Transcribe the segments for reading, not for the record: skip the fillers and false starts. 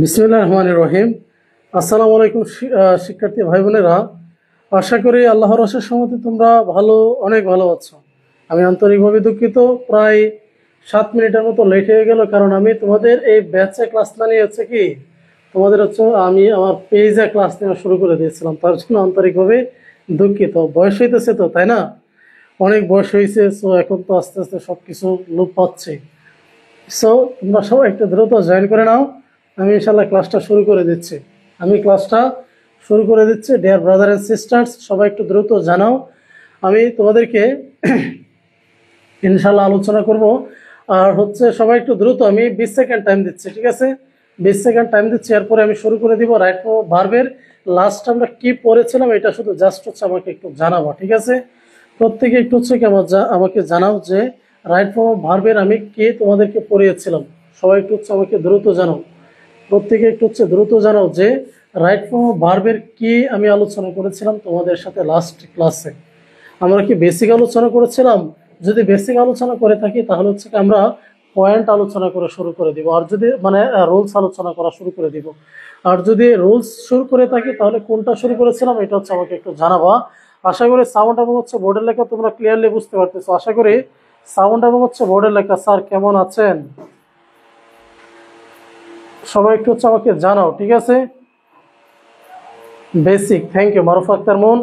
বিসমিল্লাহির রহমানির রহিম। আসসালামু আলাইকুম শিক্ষার্থী ভাই বোনেরা, আশা করি আল্লাহর অশেষ রহমতে তোমরা অনেক ভালো আছো। আমি আন্তরিকভাবে দুঃখিত, প্রায় 7 মিনিটের মতো লেট হয়ে গেল, কারণ আমি তোমাদের এই ব্যাচে ক্লাস না নিয়ে কি তোমাদের আমি আমার পেজে ক্লাস নেওয়া শুরু করে দিয়েছিলাম, তার জন্য আন্তরিকভাবে দুঃখিত। বয়স হইতেছে তো, তাই না? অনেক বয়স হয়েছে, সো এখন তো আস্তে আস্তে সবকিছু লোপ পাচ্ছে। সো তোমরা সবাই একটু দ্রুত জয়েন করে নাও। আমি ইনশাল্লাহ ক্লাসটা শুরু করে দিচ্ছি। ডিয়ার ব্রাদার অ্যান্ড সিস্টার্স, সবাই একটু দ্রুত জানাও। আমি তোমাদেরকে ইনশাল্লাহ আলোচনা করব। আর সবাই একটু দ্রুত, আমি 20 সেকেন্ড টাইম দিচ্ছি, ঠিক আছে? 20 সেকেন্ড টাইম দিচ্ছি, এরপরে আমি শুরু করে দিব। রাইট ভার্বের লাস্ট আমরা কি পড়েছিলাম এটা শুধু জাস্ট আমাকে একটু জানাবো, ঠিক আছে? প্রত্যেকে একটু আমাকে জানাও যে রাইট ফর্ম অফ ভার্বের আমি কি তোমাদেরকে পড়িয়েছিলাম। সবাই একটু আমাকে দ্রুত জানাও। প্রত্যেকে একটু দ্রুত জানাও যে রাইট ফর্ম অফ ভার্বের কি আমি আলোচনা করেছিলাম তোমাদের সাথে লাস্ট ক্লাসে। আমরা কি বেসিক আলোচনা করেছিলাম? যদি বেসিক আলোচনা করে থাকি তাহলে আমরা পয়েন্ট আলোচনা করে শুরু করে দিব, আর যদি রুলস আলোচনা করা শুরু করে দিব। আর যদি রুলস শুরু করে থাকি তাহলে কোনটা শুরু করেছিলাম এটা আমাকে একটু জানাবা। আশা করি সাউন্ড এবং বোর্ডের লেখা তোমরা ক্লিয়ারলি বুঝতে পারতেছো। আশা করি সাউন্ড এবং বোর্ডের লেখা। স্যার কেমন আছেন? সবাই একটু আমাকে জানাও, ঠিক আছে? বেসিক, থ্যাংক ইউ মারুফ আক্তার মন।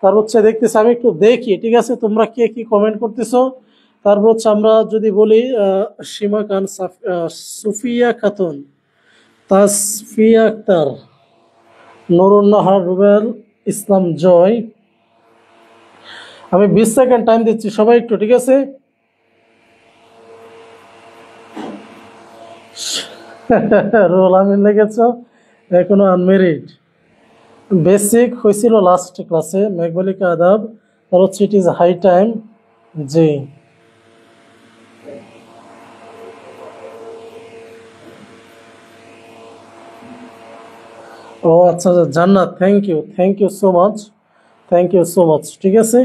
তারপর দেখতেছি, আমি একটু দেখি, ঠিক আছে, তোমরা কে কি কমেন্ট করতেছো। তারপর আমরা যদি বলি সীমা খান, সুফিয়া খাতুন, তাসফিয়া আক্তার, নুরুন্নাহার, রুবেল ইসলাম জয়। আমি 20 সেকেন্ড টাইম দিচ্ছি, সবাই একটু, ঠিক আছে? রোল আমিন লেগেছ, এখনো আনমেরিড। বেসিক হয়েছিল লাস্ট ক্লাসে, মেঘবালিকা আদাব। তার ইট ইজ হাই টাইম। জি, ও আচ্ছা, জান্নাত, থ্যাংক ইউ সো মাচ, ঠিক আছে।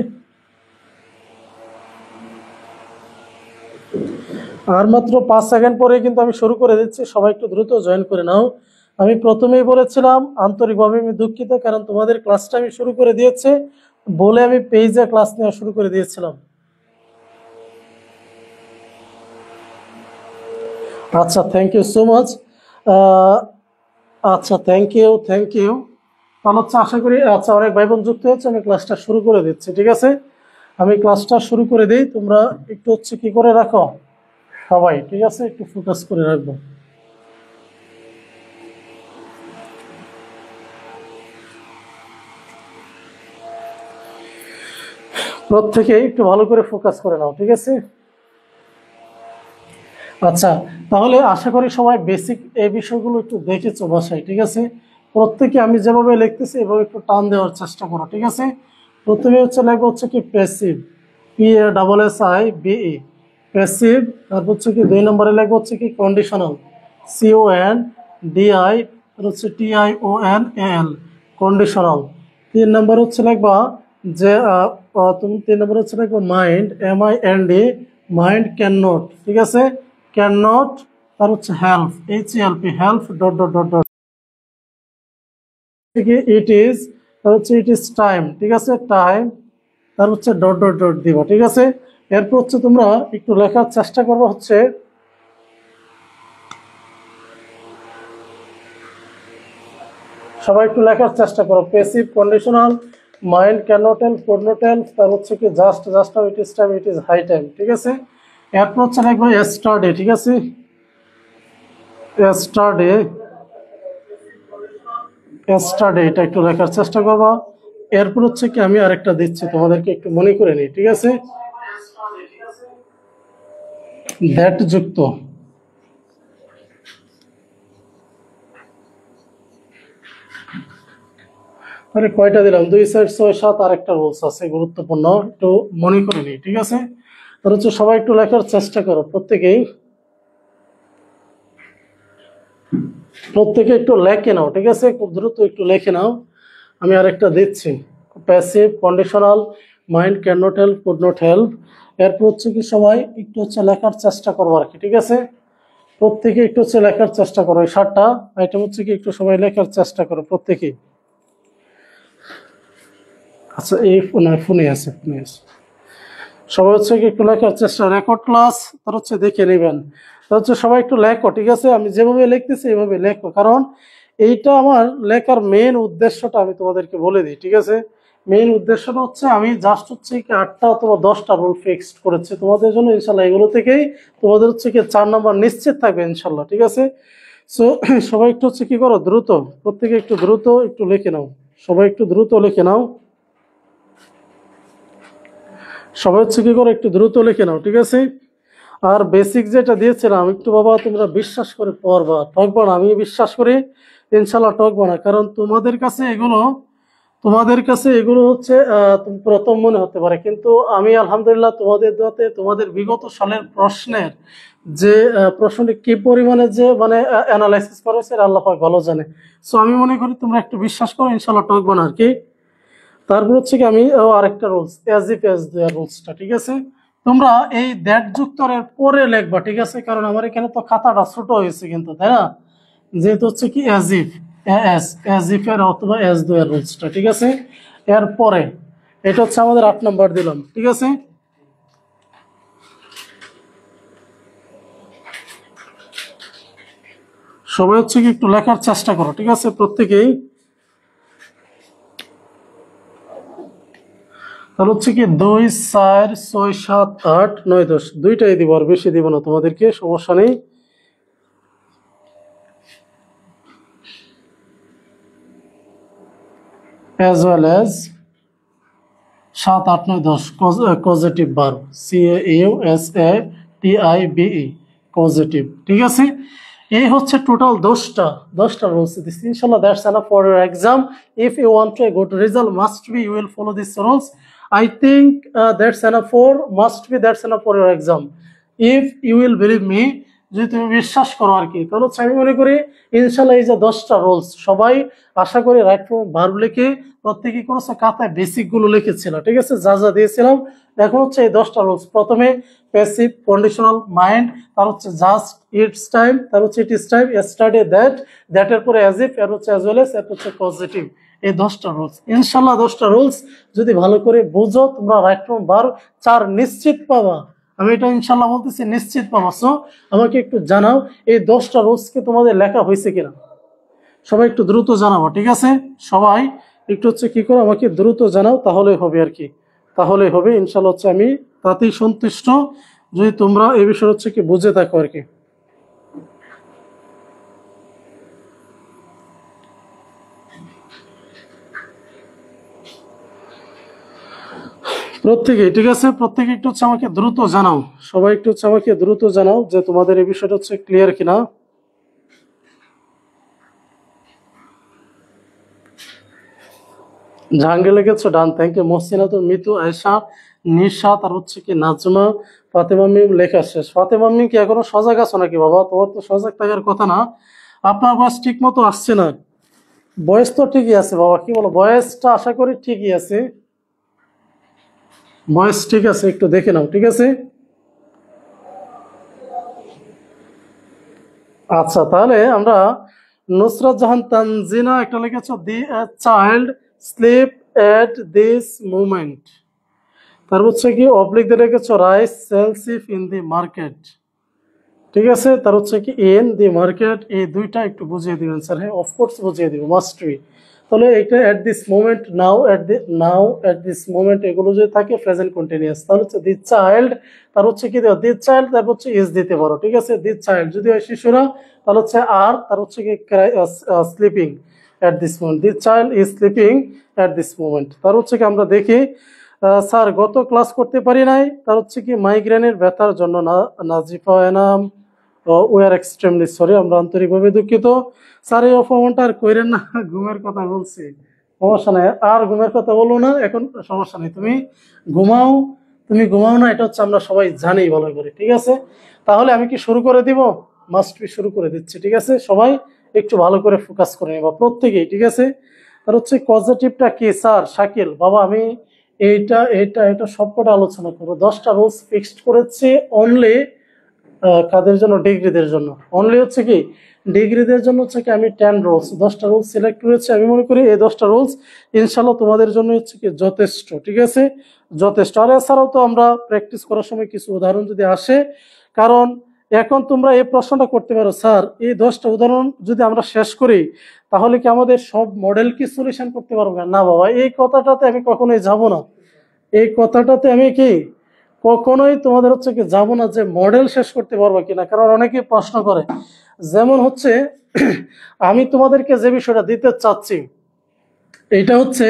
আর মাত্র 5 সেকেন্ড পরে কিন্তু আমি শুরু করে দিচ্ছি, সবাই একটু দ্রুত জয়েন করে নাও। আমি প্রথমেই বলেছিলাম আন্তরিকভাবে আমি দুঃখিত, কারণ তোমাদের ক্লাসটা আমি শুরু করে দিয়েছি বলে আমি পেজে ক্লাস নেওয়া শুরু করে দিয়েছিলাম। আচ্ছা, থ্যাংক ইউ সো মাচ। আচ্ছা, থ্যাংক ইউ। তাহলে আশা করি অনেক ভাই বোন যুক্ত হচ্ছে, আমি ক্লাসটা শুরু করে দিচ্ছি, ঠিক আছে? আমি ক্লাসটা শুরু করে দিই, তোমরা একটু কি করে রাখো সবাই, ঠিক আছে? একটু ফোকাস করে রাখবো। প্রত্যেকে একটু ভালো করে ফোকাস করে নাও, ঠিক আছে? আচ্ছা, তাহলে আশা করি সবাই বেসিক এই বিষয়গুলো একটু দেখেছো বাসায়, ঠিক আছে? প্রত্যেকে আমি যেভাবে লিখতেছি এভাবে একটু টান দেওয়ার চেষ্টা করো, ঠিক আছে? প্রথমে লিখবো কি প্যাসিভ, PASSIVE, প্যাসিভ। তারপর কি 2 নম্বরে লিখবো কি কন্ডিশনাল, CONDI, TIONAL, কন্ডিশনাল। 3 নম্বর লিখবা যে তুমি 3 নম্বর লিখবো mind, MIND, mind can not, ঠিক আছে? Can not. তার help, HELP, help dot dot dot dot, it is. তার ইট ইজ টাইম, ঠিক আছে? টাইম। তার ডট ডট ডট দিব, ঠিক আছে? এরপর তোমরা একটু লেখার চেষ্টা করবো সবাই একটু লেখার চেষ্টা করো। Passive, conditional, mind can not help, could not help, তার কি just it is time, it is high time, ঠিক আছে? এরপর লিখবো এস্টারডে, ঠিক আছে? এস্টারডে, এটা একটু লেখার চেষ্টা করবা। এরপর কি আমি আরেকটা দিচ্ছি তোমাদেরকে, একটু মনে করে নিই, ঠিক আছে? দ্যাট যুক্ত। মানে কয়টা দিলাম? 2, 4, 6, 7, আর একটা রুলস আছে গুরুত্বপূর্ণ, একটু মনে করে নিই, ঠিক আছে? তার সবাই একটু লেখার চেষ্টা করো, প্রত্যেকে একটু লেখে নাও, ঠিক আছে? খুব দ্রুত একটু লেখে নাও। আমি আরেকটা দিচ্ছি, passive, conditional, mind can not help, could not help. এরপর কি সবাই একটু লেখার চেষ্টা করবো আর কি, ঠিক আছে? প্রত্যেকে একটু হচ্ছে লেখার চেষ্টা করো, এই 7টা আইটেম হচ্ছে কি একটু সবাই লেখার চেষ্টা করো প্রত্যেকেই। আচ্ছা এই ফোনে আছে, ফোনে আছে। সবাই হচ্ছে কি একটু লেখার চেষ্টা, রেকর্ড ক্লাস তার হচ্ছে দেখে নেবেন। তা হচ্ছে সবাই একটু লেখো, ঠিক আছে? আমি যেভাবে লিখতেছি এইভাবে লেখো, কারণ এইটা আমার লেখার মেইন উদ্দেশ্যটা আমি তোমাদেরকে বলে দিই, ঠিক আছে? মেইন উদ্দেশ্যটা হচ্ছে আমি জাস্ট হচ্ছে কি 8টা অথবা 10টা রুল ফিক্সড করেছি তোমাদের জন্য, ইনশাল্লাহ এগুলো থেকেই তোমাদের হচ্ছে কি 4 নম্বর নিশ্চিত থাকবে ইনশাল্লাহ, ঠিক আছে? সো সবাই একটু হচ্ছে কি করো, দ্রুত প্রত্যেকে একটু দ্রুত একটু লিখে নাও, সবাই একটু দ্রুত লিখে নাও, সবাই হচ্ছে কি করে একটু দ্রুত লিখে নাও, ঠিক আছে? আর বেসিক যেটা দিয়েছিলাম একটু বাবা তোমরা বিশ্বাস করে পড়বা, ঠকবা না, আমি বিশ্বাস করি ইনশাল্লাহ ঠকবা না, কারণ তোমাদের কাছে এগুলো হচ্ছে প্রথম মনে হতে পারে, কিন্তু আমি আলহামদুলিল্লাহ তোমাদের দোয়াতে তোমাদের বিগত সালের প্রশ্নের যে প্রশ্নটি কি পরিমাণে যে মানে অ্যানালাইসিস করেছে আল্লাহ পাক ভালো জানে। সো আমি মনে করি তোমরা একটু বিশ্বাস করো, ইনশাল্লাহ ঠকবা না আর কি। তারপর হচ্ছে কি আমি আরেকটা রুলস, এজ ইফ এজ দেয়ার রুলসটা, ঠিক আছে? তোমরা এই দ্যাট যুক্তরের পরে লিখবা, ঠিক আছে? কারণ আমার এখানে তো খাতাটা ছোট হয়েছে কিন্তু, তাই না? যেহেতু হচ্ছে কি এজ ইফ, এজ ইফ এর অথবা এজ দো এর রুলসটা, ঠিক আছে? এর পরে এটা হচ্ছে আমাদের 8 নাম্বার দিলাম, ঠিক আছে? সবাই হচ্ছে কি একটু লেখার চেষ্টা করো, ঠিক আছে? প্রত্যেকেই। তাহলে হচ্ছে কি 2 4 6 7 8 9 10 দুইটাই দিব, আর বেশি দিব না তোমাদেরকে, সমস্যা নেই। as well as 7 8 9 10 positive verb, CAUSATIVE positive, ঠিক আছে? এই হচ্ছে টোটাল 10টা রুলস দিচ্ছি ইনশাল্লাহ। That's enough for your exam. If you want to good result must be you will follow this rules. I think that's enough for your exam. If you will believe me, যদি তুমি বিশ্বাস করো আর কি, তাহলে হচ্ছে আমি মনে করি ইনশাল্লাহ এই যে 10টা রুলস সবাই আশা করি রাইট ফ্রম ভার্ব লিখে প্রত্যেকে করেছে, খাতায় বেসিক গুলো লিখেছিল, ঠিক আছে? যা যা দিয়েছিলাম। এখন হচ্ছে এই 10টা রুলস, প্রথমে প্যাসিভ কন্ডিশনাল মাইন্ড, তার হচ্ছে জাস্ট, ইটস টাইম, তার হচ্ছে it is time, study that, দ্যাটের পরে অ্যাজ ইফ, এর হচ্ছে অ্যাজ ওয়েল এস, এর হচ্ছে পজিটিভ। এই 10টা রুলস ইনশাল্লাহ 10টা রুলস যদি ভালো করে বুঝো তোমরা রাইট ফ্রম ভার্ব 4 নিশ্চিত পাবা। আমি এটা ইনশাল্লাহ বলতেছি, নিশ্চিত পাবা। সো আমাকে একটু জানাও এই 10টা রুলসকে তোমাদের লেখা হয়েছে কিনা, সবাই একটু দ্রুত জানাবো, ঠিক আছে? সবাই একটু হচ্ছে কি করো, আমাকে দ্রুত জানাও, তাহলে হবে আর কি, তাহলে হবে ইনশাল্লাহ। হচ্ছে আমি তাতেই সন্তুষ্ট যদি তোমরা এই বিষয় হচ্ছে কি বুঝে থাকো আর কি। প্রত্যেকেই, ঠিক আছে? প্রত্যেকে একটু হচ্ছে আমাকে দ্রুত জানাও, সবাই একটু হচ্ছে আমাকে দ্রুত জানাও যে তোমাদের এই বিষয়টা হচ্ছে ক্লিয়ার কিনা। জাহাঙ্গীর লিখেছো ডান, থ্যাংক ইউ। মহসিনাতুল, মিতু, আয়েশা, নিশা, তার হচ্ছে কি নাজমা, ফাতেমা মিম লেখা শেষ। ফাতেমা মিম কি এখনো সজাগ আছো নাকি বাবা? তোমার তো সজাগ থাকার কথা না, আপনার বয়স ঠিক মতো আসছে না। বয়স তো ঠিকই আছে বাবা, কি বলো? বয়সটা আশা করি ঠিকই আছে, বয়স ঠিক আছে, একটু দেখে নাও, ঠিক আছে? আচ্ছা তাহলে আমরা নুসরাত জাহান তানজিনা একটা লিখেছো, the child sleep at this moment, তার হচ্ছে কি অবলিক দিয়ে রেখেছো rice sells if in the market, ঠিক আছে? তার হচ্ছে কি ইন দি মার্কেট, এই দুইটা একটু বুঝিয়ে দিবেন স্যার। হ্যাঁ অফকোর্স বুঝিয়ে দিব, মাস্ট বি। তাহলে এটা at this moment, now at this moment, এগুলো যদি থাকে প্রেজেন্ট কন্টিনিউয়াস, তাহলে হচ্ছে দি চাইল্ড, তার হচ্ছে কি দেওয়া দি চাইল্ড, তারপর হচ্ছে ইজ দিতে পারো, ঠিক আছে? দি চাইল্ড যদি হয় শিশুরা, তাহলে হচ্ছে আর, তার হচ্ছে কি sleeping at this moment, the child is sleeping at this moment. তার হচ্ছে কি আমরা দেখি স্যার গত ক্লাস করতে পারি নাই, তার হচ্ছে কি মাইগ্রেনের ব্যথার জন্য না, Nazifa Enam, we are extremely sorry, আমরা আন্তরিকভাবে দুঃখিত। স্যার এই অপমানটা আর কইরেন না, ঘুমের কথা বলছি, সমস্যা নাই, আর ঘুমের কথা বলবো না এখন, সমস্যা নেই, তুমি ঘুমাও, তুমি ঘুমাও না, এটা হচ্ছে আমরা সবাই জানি ভালো করে, ঠিক আছে? তাহলে আমি কি শুরু করে দিব? মাস্ট বি শুরু করে দিচ্ছি, ঠিক আছে? সবাই একটু ভালো করে ফোকাস করে নেবা প্রত্যেকেই, ঠিক আছে? তার হচ্ছে পজিটিভটা কি স্যার? শাকিল বাবা আমি এইটা এটা এটা সবকটা আলোচনা করবো, 10টা রুলস ফিক্সড করেছি অনলি কাদের জন্য? ডিগ্রিদের জন্য। অনলি হচ্ছে কি ডিগ্রিদের জন্য হচ্ছে কি আমি 10 রুলস 10টা রুলস সিলেক্ট করেছি। আমি মনে করি এই 10টা রুলস ইনশাল্লাহ তোমাদের জন্য হচ্ছে কি যথেষ্ট, ঠিক আছে, যথেষ্ট। আর এছাড়াও তো আমরা প্র্যাকটিস করার সময় কিছু উদাহরণ যদি আসে, কারণ এখন তোমরা এই প্রশ্নটা করতে পারো, স্যার এই 10টা উদাহরণ যদি আমরা শেষ করি তাহলে কি আমাদের সব মডেল কি সলিউশন করতে পারবো? না বাবা, এই কথাটাতে আমি কখনোই যাব না। এই কথাটাতে আমি কি কখনোই তোমাদের হচ্ছে কি যাবো না যে মডেল শেষ করতে পারবো কিনা, কারণ অনেকে প্রশ্ন করে। যেমন হচ্ছে আমি তোমাদেরকে যে বিষয়টা দিতে চাচ্ছি এটা হচ্ছে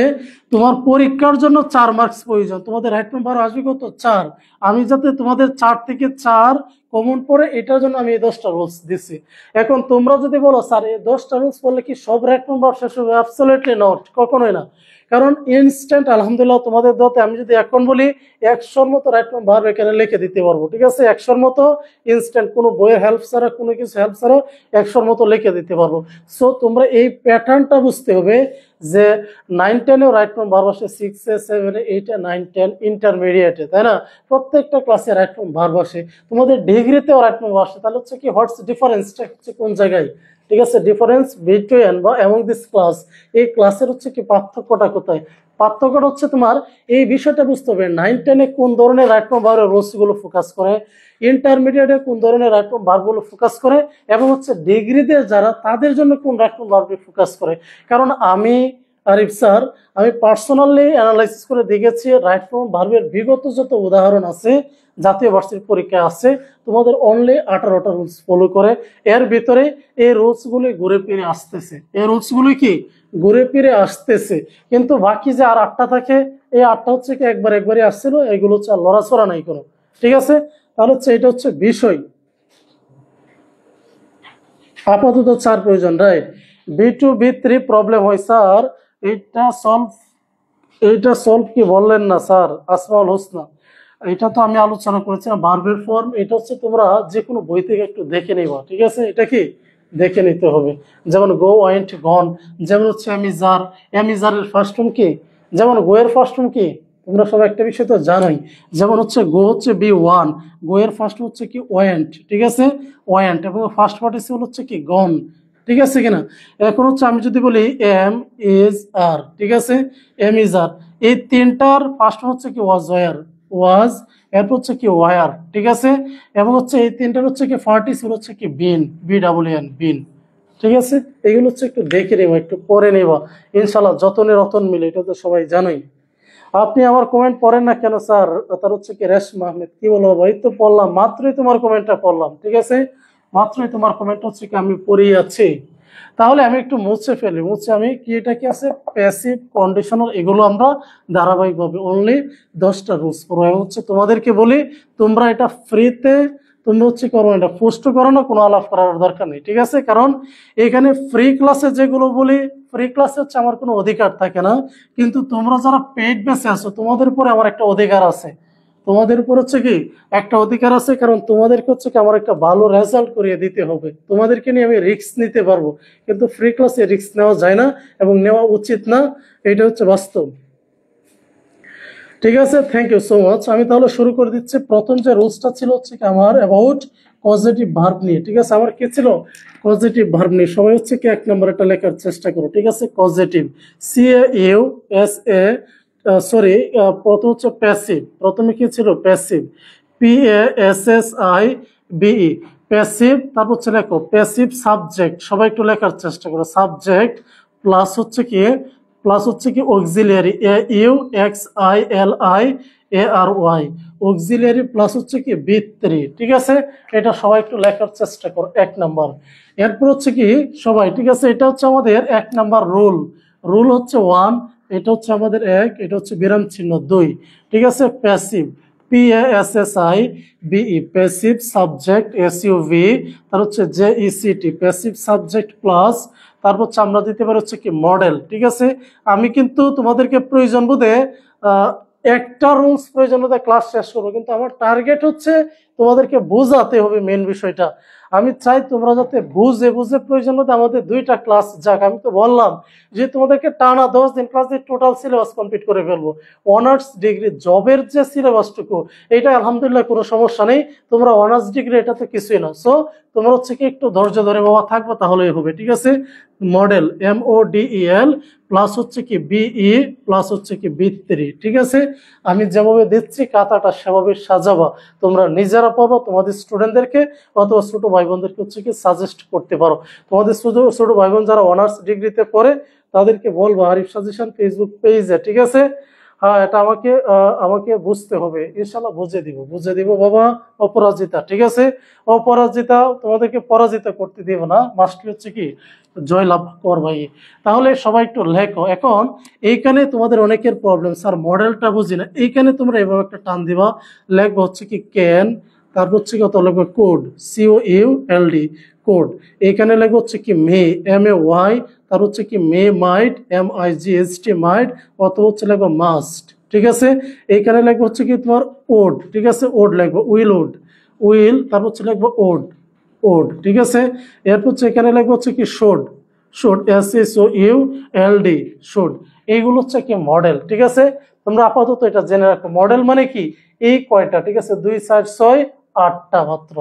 তোমার পরীক্ষার জন্য 4 মার্কস প্রয়োজন, তোমাদের রাইট নাম্বার আসবে কত? 4। আমি যাতে তোমাদের 4 থেকে 4 কমন পড়ে এটার জন্য আমি এই 10টা রুলস দিছি। এখন তোমরা যদি বলো স্যার এই 10টা রুলস পড়লে কি সব রাইট নাম্বার শেষ হবে? অ্যাবসলিউটলি নট, কখনোই না। কারণ ইনস্ট্যান্ট আলহামদুলিল্লাহ তোমাদের দতে আমি যদি এখন বলি 100-র মতো রাইট নাম্বার এখানে লিখে দিতে পারবো, ঠিক আছে, 100-র মতো ইনস্ট্যান্ট, কোনো বইয়ের হেল্প ছাড়া কোনো কিছু হেল্প ছাড়া 100-র মতো লিখে দিতে পারবো। সো তোমরা এই প্যাটার্নটা বুঝতে হবে যে 9-10-এও রাইট নাম্বার বসে, 6-এ 7-এ 8-এ 9-10 ইন্টারমিডিয়েটে, তাই না? প্রত্যেকটা ক্লাসে রাইট নাম্বার বসে, তোমাদের ডিগ্রিতেও রাইট নাম্বার বসে। তাহলে হচ্ছে কি হোয়াটস ডিফারেন্সটা হচ্ছে কোন জায়গায়? ঠিক আছে, ডিফারেন্স বিটুইন বা অ্যামং দিস ক্লাস, এই ক্লাসের হচ্ছে কি পার্থক্যটা কোথায়? পার্থক্যটা হচ্ছে তোমার এই বিষয়টা বুঝতে হবে 9-10-এ কোন ধরনের রাইট নাম্বারের রুলসগুলো ফোকাস করে, ইন্টারমিডিয়েটে কোন ধরনের রাইট নাম্বারগুলো ফোকাস করে, এবং হচ্ছে ডিগ্রিতে যারা তাদের জন্য কোন রাইট নাম্বারগুলো ফোকাস করে। কারণ আমি আরিফ স্যার আমি পার্সোনালি অ্যানালাইসিস করে দেখেছি রাইট ভার্বের বিগত যত উদাহরণ আছে জাতীয় ভার্সিটির পরীক্ষায় আছে তোমাদের অনলি 18টা রুলস ফলো করে। এর ভিতরে এই রুলসগুলি ঘুরে ফিরে আসতেছে, এই রুলসগুলি কি ঘুরে ফিরে আসতেছে, কিন্তু বাকি যে আর 8টা থাকে এই 8টা হচ্ছে কি একবারই আসছিল, এগুলো হচ্ছে আর লড়াচড়া নাই কোনো, ঠিক আছে। তাহলে হচ্ছে এটা হচ্ছে বিষয়, আপাতত 4 প্রয়োজন, রাইট। B2 B3 প্রবলেম হয় স্যার, এইটা সলভ কি বললেন না স্যার আসমাউল হোসনা? এটা তো আমি আলোচনা করেছিলাম ভার্বের ফর্ম, এটা হচ্ছে তোমরা যে কোনো বই থেকে একটু দেখে নিবা, ঠিক আছে, এটা কি দেখে নিতে হবে। যেমন গো, ওয়েন্ট, গন, যেমন হচ্ছে অ্যামিজার, অ্যামিজারের ফার্স্ট ফর্ম কি, যেমন গো এর ফার্স্ট ফর্ম কি, তোমরা সব একটা বিষয় তো জানোই। যেমন হচ্ছে গো হচ্ছে B1, গো এর ফার্স্ট হচ্ছে কি ওয়েন্ট, ঠিক আছে, ওয়েন্ট, এবং ফার্স্ট পার্টিসিপল হচ্ছে কি গন, ঠিক আছে কিনা। এখন হচ্ছে আমি যদি বলি এম ইজ আর, ঠিক আছে, এম ইজ আর, এই তিনটার ফার্স্ট হচ্ছে কি ওয়াজ, ওয়ার, ওয়াজ, এরপর হচ্ছে কি ওয়ার, ঠিক আছে, এবং হচ্ছে এই তিনটার হচ্ছে কি পার্টিসিপল হচ্ছে কি বিন, BWN, বিন, ঠিক আছে। এগুলো হচ্ছে একটু দেখে নেবা, একটু পড়ে নেবা, ইনশাল্লাহ যতনে রতন মিলে, এটা তো সবাই জানোই। আপনি আমার কমেন্ট পড়েন না কেন স্যার? তার হচ্ছে কি রেশমা আহমেদ, কি বলবো ভাই, তো পড়লাম মাত্রই তোমার কমেন্টটা পড়লাম, ঠিক আছে, মাত্রই তোমার কমেন্ট হচ্ছে কি আমি পড়েই আছি। তাহলে আমি একটু মুছে ফেলি, মুছে আমি কি এটা কি আছে প্যাসিভ কন্ডিশনাল, এগুলো আমরা ধারাবাহিকভাবে অনলি 10টা রুলস পড়বো। এবং হচ্ছে তোমাদেরকে বলি তোমরা এটা ফ্রিতে তোমরা হচ্ছে করো, এটা পোস্ট করো না, কোনো আলাপ করার দরকার নেই, ঠিক আছে। কারণ এখানে ফ্রি ক্লাসে যেগুলো বলি, ফ্রি ক্লাসে হচ্ছে আমার কোনো অধিকার থাকে না, কিন্তু তোমরা যারা পেইড বেসে আছো তোমাদের উপরে আমার একটা অধিকার আছে, তোমাদের উপর হচ্ছে কি একটা অধিকার আছে, কারণ তোমাদেরকে হচ্ছে কি আমার একটা ভালো রেজাল্ট করিয়ে দিতে হবে, তোমাদেরকে নিয়ে আমি রিস্ক নিতে পারবো, কিন্তু ফ্রি ক্লাসে রিস্ক নেওয়া যায় না এবং নেওয়া উচিত না, এটা হচ্ছে বাস্তব। ঠিক আছে, থ্যাংক ইউ সো মাচ। আমি তাহলে শুরু করে দিচ্ছি। প্রথম যে রুলসটা ছিল হচ্ছে কি আমার অ্যাবাউট পজিটিভ ভার্ব নিয়ে, ঠিক আছে, আমার কি ছিল পজিটিভ ভার্ব নিয়ে। সবাই হচ্ছে কি 1 নম্বর এটা লেখার চেষ্টা করো, ঠিক আছে। পজিটিভ, CAUSA, সরি, প্রথম হচ্ছে প্যাসিভ, প্রথমে কি ছিল প্যাসিভ, PASSIVE, প্যাসিভ। তারপর হচ্ছে লেখো প্যাসিভ সাবজেক্ট, সবাই একটু লেখার চেষ্টা করো, সাবজেক্ট প্লাস হচ্ছে কি অক্সিলিয়ারি, AUXILIARY, অক্সিলিয়ারি প্লাস হচ্ছে কি B3, ঠিক আছে। এটা সবাই একটু লেখার চেষ্টা করো 1 নাম্বার। এরপর হচ্ছে কি সবাই, ঠিক আছে, এটা হচ্ছে আমাদের 1 নাম্বার রুল, রুল হচ্ছে 1, এটা হচ্ছে আমাদের 1, এটা হচ্ছে বিরাম চিহ্ন 2, ঠিক আছে। Passive, PASSIVE, passive subject, SUV, তার হচ্ছে JECT, প্যাসিভ সাবজেক্ট প্লাস, তারপর হচ্ছে আমরা দিতে পারি হচ্ছে কি মডেল, ঠিক আছে। আমি কিন্তু তোমাদেরকে প্রয়োজন বোধে একটা রুলস প্রয়োজন বোধে ক্লাস শেষ করবো, কিন্তু আমার টার্গেট হচ্ছে তোমাদেরকে বোঝাতে হবে মেন বিষয়টা। আমি চাই তোমরা যাতে বুঝে বুঝে প্রয়োজন মতো আমাদের 2টা ক্লাস যাক। আমি তো বললাম যে তোমাদেরকে টানা 10 দিন ক্লাস দিয়ে টোটাল সিলেবাস কমপ্লিট করে ফেলবো। অনার্স ডিগ্রি জবের যে সিলেবাসটুকু, এটা আলহামদুলিল্লাহ কোনো সমস্যা নেই। তোমরা অনার্স ডিগ্রি এটা তো কিছুই না। সো তোমরা হচ্ছে কি একটু ধৈর্য ধরে বাবা থাকবো, তাহলেই হবে, ঠিক আছে। মডেল MODEL প্লাস হচ্ছে কি BE প্লাস হচ্ছে কি B3, ঠিক আছে। আমি যেভাবে দিচ্ছি খাতাটা সেভাবে সাজাবা, তোমরা নিজেরা পাবো, তোমাদের স্টুডেন্টদেরকে অথবা ছোট ভাই বোনদেরকে হচ্ছে কি সাজেস্ট করতে পারো। তোমাদের ছোট ভাই বোন যারা অনার্স ডিগ্রিতে পড়ে তাদেরকে বলবো আরিফ সাজেশন ফেসবুক পেজে, ঠিক আছে। হ্যাঁ, এটা আমাকে বুঝতে হবে, ইনশাল্লাহ বুঝে দিব বাবা। অপরাজিতা, ঠিক আছে, অপরাজিতা, তোমাদেরকে পরাজিত করতে দিব না, মাস্টার হচ্ছে কি জয়লাভ করবাই। তাহলে সবাই একটু লেখো। এখন এইখানে তোমাদের অনেকের প্রবলেম, স্যার মডেলটা বুঝি না, এইখানে তোমরা এভাবে একটা টান দিবা, লেখবো হচ্ছে কি ক্যান, তারপর হচ্ছে কত লিখবো কোড, COULD কোড। এখানে লিখবো হচ্ছে কি মে, MAY, তার হচ্ছে কি মে মাইট, MIGHT মাইট, অথবা হচ্ছে লিখবো মাস্ট, ঠিক আছে। এইখানে লিখবো হচ্ছে কি তোমার ওড, ঠিক আছে, ওড লিখবো, উইল, তারপর হচ্ছে লিখবো ওড, ঠিক আছে। এরপর হচ্ছে এখানে লিখবো হচ্ছে কি শোড, SHOULD শোড। এইগুলো হচ্ছে কি মডেল, ঠিক আছে। তোমরা আপাতত এটা জেনে রাখো, মডেল মানে কি এই কয়টা, ঠিক আছে, 2 4 6 8টা, মাত্র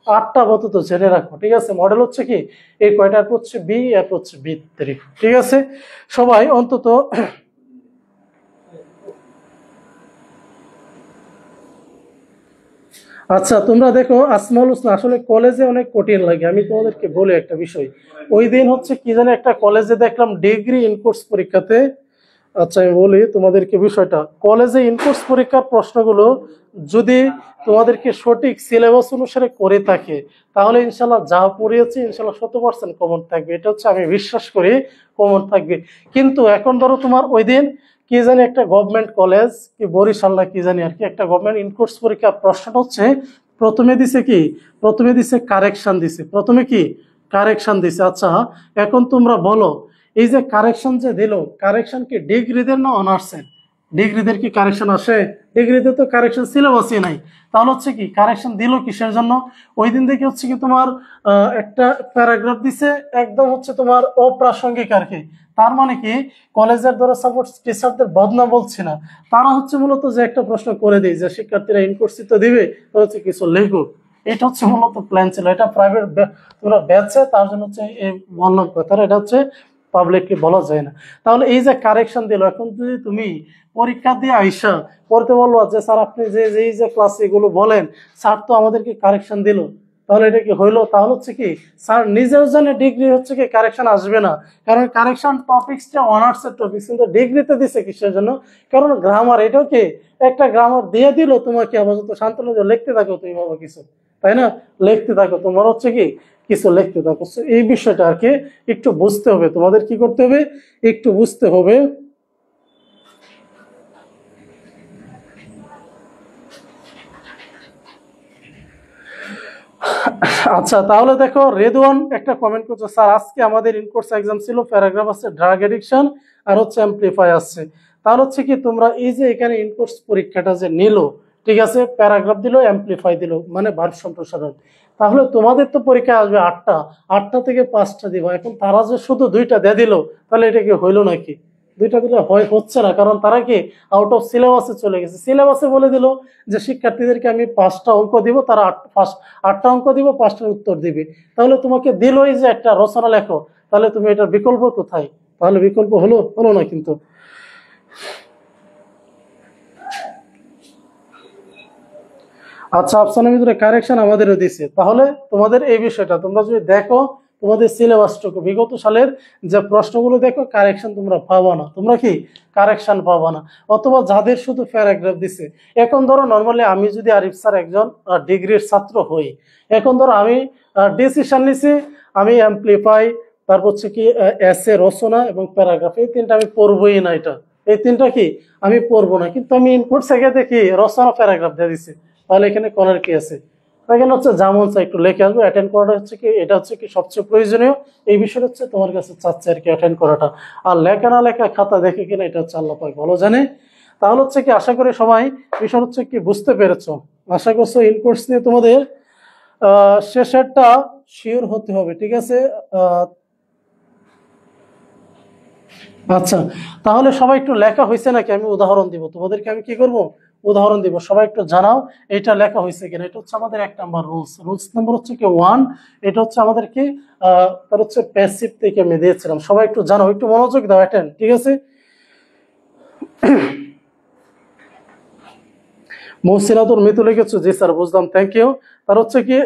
8টা আপাতত জেনে রাখো, ঠিক আছে। মডেল হচ্ছে কি এই কয়টা, এরপর হচ্ছে B, এরপর হচ্ছে B3, ঠিক আছে। সবাই অন্তত আচ্ছা তোমরা দেখো, আসমাউল হোসেন, আসলে কলেজে অনেক কঠিন লাগে। আমি তোমাদেরকে বলি একটা বিষয়, ওই দিন হচ্ছে কি জানি একটা কলেজে দেখলাম ডিগ্রি ইনকোর্স পরীক্ষাতে। আচ্ছা আমি বলি তোমাদেরকে বিষয়টা, কলেজে ইনকোর্স পরীক্ষার প্রশ্নগুলো যদি তোমাদেরকে সঠিক সিলেবাস অনুসারে করে থাকে, তাহলে ইনশাল্লাহ যা পড়িয়েছি ইনশাল্লাহ 100% কমন থাকবে, এটা হচ্ছে আমি বিশ্বাস করি কমন থাকবে। কিন্তু এখন ধরো তোমার ওই দিন কি জানি একটা গভর্নমেন্ট কলেজ কি বরিশাল না কি জানি আর কি, একটা গভর্নমেন্ট ইনকোর্স পরীক্ষার প্রশ্নটা হচ্ছে প্রথমে দিছে কারেকশন দিছে, প্রথমে কি কারেকশন দিছে। আচ্ছা এখন তোমরা বলো, এই যে কারেকশন যে দিল, কারেকশন কি ডিগ্রিদের না অনার্সের? ডিগ্রিদের কি কারেকশন আসে? ডিগ্রিতে তো কারেকশন সিলেবাসই নাই, তাহলে হচ্ছে কি কারেকশন দিল কিসের জন্য? ওই দিন দেখে হচ্ছে কি তোমার একটা প্যারাগ্রাফ দিছে একদম হচ্ছে তোমার অপ্রাসঙ্গিক আর কি। তার মানে কি কলেজের দ্বারা সাপোর্ট টিচারদের বদনাম বলছি না, তারা হচ্ছে মূলত যে একটা প্রশ্ন করে দিই যে শিক্ষার্থীরা ইনকোর্সিত দিবে, তো হচ্ছে কিছু লেখো, এটা হচ্ছে মূলত প্ল্যান ছিল। এটা প্রাইভেট তোমরা ব্যাচে, তার জন্য হচ্ছে এই বললাম কথা, এটা হচ্ছে পাবলিকলি বলা যায় না। তাহলে এই যে কারেকশন দিল, এখন যদি তুমি পরীক্ষা দিয়ে আইসা পড়তে বলবো যে স্যার আপনি যে ক্লাসে এগুলো বলেন, স্যার তো আমাদেরকে কারেকশন দিল, তাহলে এটা কি হইলো? তাহলে হচ্ছে কি স্যার নিজেও জানে ডিগ্রি হচ্ছে কি কারেকশন আসবে না, কারণ কারেকশন টপিক্সটা অনার্সের টপিক্স, কিন্তু ডিগ্রিতে দিছে কিসের জন্য? কারণ গ্রামার, এটাও কি একটা গ্রামার দিয়ে দিল তোমাকে, আপাতত শান্তনু লিখতে থাকো তুমি বাবা কিছু, তাই না, লিখতে থাকো, তোমার হচ্ছে কি কিছু লিখতে থাকো। এই বিষয়টা আর কি একটু বুঝতে হবে, তোমাদের কি করতে হবে, একটু বুঝতে হবে। আচ্ছা তাহলে দেখো, রেদওয়ান একটা কমেন্ট করছে, স্যার আজকে আমাদের ইনকোর্স এক্সাম ছিল, প্যারাগ্রাফ আছে ড্রাগ এডিকশন আর হচ্ছে অ্যাম্পলিফাই আসছে। তাহলে হচ্ছে কি তোমরা এই যে এখানে ইনকোর্স পরীক্ষাটা যে নিল, ঠিক আছে, প্যারাগ্রাফ দিল, অ্যাম্পলিফাই দিল, মানে ভার্ব সম্প্রসারণ, তাহলে তোমাদের তো পরীক্ষা আসবে 8টা থেকে 5টা দিব। এখন তারা যে শুধু 2টা দিয়ে দিল, তাহলে এটা কি হইলো নাকি? 2টা দিলে হচ্ছে না, কারণ তারা কি আউট অফ সিলেবাসে চলে গেছে। সিলেবাসে বলে দিল যে শিক্ষার্থীদেরকে আমি 5টা অঙ্ক দিব, তারা 8টা অঙ্ক দিব, 5টার উত্তর দিবে। তাহলে তোমাকে দিলই যে একটা রচনা লেখো, তাহলে তুমি এটার বিকল্প কোথায়? তাহলে বিকল্প হলো না কিন্তু। আচ্ছা আফসানের ভিতরে কারেকশন আমাদেরও দিছে। তাহলে তোমাদের এই বিষয়টা তোমরা যদি দেখো, তোমাদের সিলেবাসটুকু বিগত সালের যে প্রশ্নগুলো দেখো, কারেকশন তোমরা পাবা না, তোমরা কি কারেকশন পাবা না। অথবা যাদের শুধু প্যারাগ্রাফ দিছে, এখন ধরো নর্মালি আমি যদি আরিফ স্যার একজন ডিগ্রির ছাত্র হই, এখন ধরো আমি ডিসিশন নিছি, আমি অ্যাম্পলিফাই, তারপর হচ্ছে কি এসে, রচনা এবং প্যারাগ্রাফ, এই 3টা আমি পড়বই না, এই 3টা কি আমি পড়বো না। কিন্তু আমি ইনপুট থেকে দেখি রচনা প্যারাগ্রাফ দিয়ে দিছে, তাহলে এখানে করার কি আছে? এখানে হচ্ছে যেমন একটু লিখে আসবো, অ্যাটেন্ড করাটা হচ্ছে কি, এটা হচ্ছে কি সবচেয়ে প্রয়োজনীয়। এই বিষয়টা হচ্ছে তোমার কাছে চাচ্ছে আর কি অ্যাটেন্ড করাটা, আর লেখা না লেখা খাতা দেখে কিনা এটা হচ্ছে আল্লাহ পাক ভালো জানে। তাহলে হচ্ছে কি আশা করি সবাই বিষয় হচ্ছে কি বুঝতে পেরেছো, আশা করছো ইনকোর্স নিয়ে তোমাদের শেষেরটা শিওর হতে হবে, ঠিক আছে। আচ্ছা, তাহলে সবাই একটু লেখা হয়েছে নাকি? আমি উদাহরণ দিব তোমাদেরকে, আমি কি করব, উদাহরণ দিব। সবাই একটু জানাও এটা লেখা হয়েছে কিনা। এটা হচ্ছে আমাদের 1 নাম্বার রুলস। রুলস নাম্বার হচ্ছে কি 1। এটা হচ্ছে আমাদের কি তার হচ্ছে প্যাসিভ থেকে আমি দিয়েছিলাম। সবাই একটু জানাও, একটু মনোযোগ দাও, অ্যাটেন্ড, ঠিক আছে। মহসিনাতুর মৃত্যু লিখেছো? জি স্যার, বুঝলাম, থ্যাংক ইউ। তার হচ্ছে কি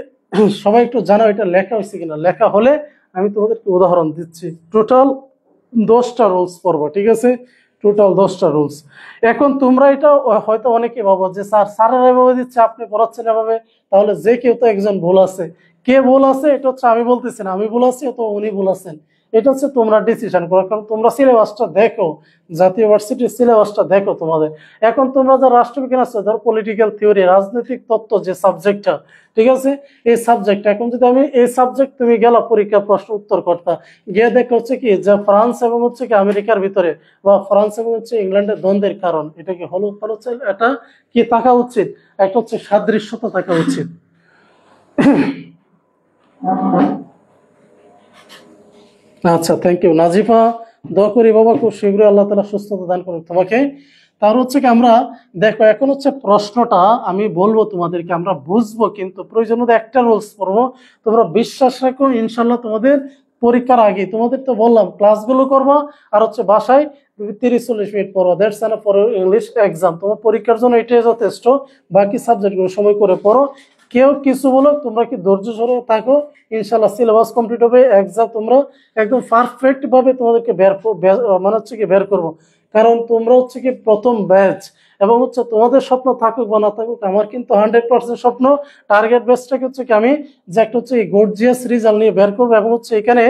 সবাই একটু জানাও এটা লেখা হয়েছে কিনা। লেখা হলে আমি তোমাদেরকে উদাহরণ দিচ্ছি। টোটাল 10টা রুলস পড়বো, ঠিক আছে। টোটাল 10টা রুলস। এখন তোমরা এটা হয়তো অনেকে ভাবো যে স্যার, স্যারের এভাবে দিচ্ছে, আপনি পড়াচ্ছেন এভাবে, তাহলে যে কেউ তো একজন ভুল আছে। কে ভুল আছে এটা হচ্ছে আমি বলতেছি না, আমি ভুল আছি অথবা উনি ভুল আছেন, এটা হচ্ছে তোমরা ডিসিশন করো। কারণ তোমরা সিলেবাসটা দেখো, জাতীয় ভার্সিটির সিলেবাসটা দেখো তোমাদের। এখন তোমরা যা রাষ্ট্রবিজ্ঞান আছে, ধর পলিটিক্যাল থিওরি, রাজনৈতিক তত্ত্ব যে সাবজেক্টটা, ঠিক আছে, এই সাবজেক্ট, এখন যদি আমি এই সাবজেক্ট, তুমি গেলা পরীক্ষা প্রশ্ন উত্তর করতা, গিয়ে দেখো হচ্ছে কি যে ফ্রান্স এবং হচ্ছে কি আমেরিকার ভিতরে, বা ফ্রান্স এবং হচ্ছে ইংল্যান্ডের দ্বন্দ্বের কারণ এটা কি হলো, হচ্ছে এটা কি থাকা উচিত, একটা হচ্ছে সাদৃশ্যতা থাকা উচিত। আচ্ছা, থ্যাংক ইউ নাজিফা। দোয়া করি বাবা খুব শীঘ্রই আল্লাহ তাআলা সুস্থতা দান করুক তোমাকে। তার হচ্ছে কি আমরা দেখো, এখন হচ্ছে প্রশ্নটা আমি বলবো তোমাদেরকে, আমরা বুঝবো, কিন্তু প্রয়োজন মতো একটা রুলস পড়বো। তোমরা বিশ্বাস রাখো ইনশাল্লাহ তোমাদের পরীক্ষার আগে, তোমাদের তো বললাম ক্লাসগুলো করবা, আর হচ্ছে বাসায় 30-40 মিনিট পড়ো। That's enough for English exam. তোমার পরীক্ষার জন্য এটাই যথেষ্ট। বাকি সাবজেক্টগুলো সময় করে পড়ো। কেউ কিছু বলো, তোমরা কি ধৈর্য ধরে থাকো, ইনশাল্লাহ সিলেবাস কমপ্লিট হবে, এক্সাম তোমরা একদম পারফেক্ট ভাবে তোমাদেরকে মানে হচ্ছে কি বের করবো। কারণ তোমরা হচ্ছে কি প্রথম ব্যাচ, এবং হচ্ছে তোমাদের স্বপ্ন থাকুক বা না থাকুক, আমার কিন্তু 100% স্বপ্ন, টার্গেট ব্যাচটাকে হচ্ছে কি আমি যে একটা হচ্ছে গর্জিয়াস রেজাল্ট নিয়ে বের করবো। এবং হচ্ছে এখানে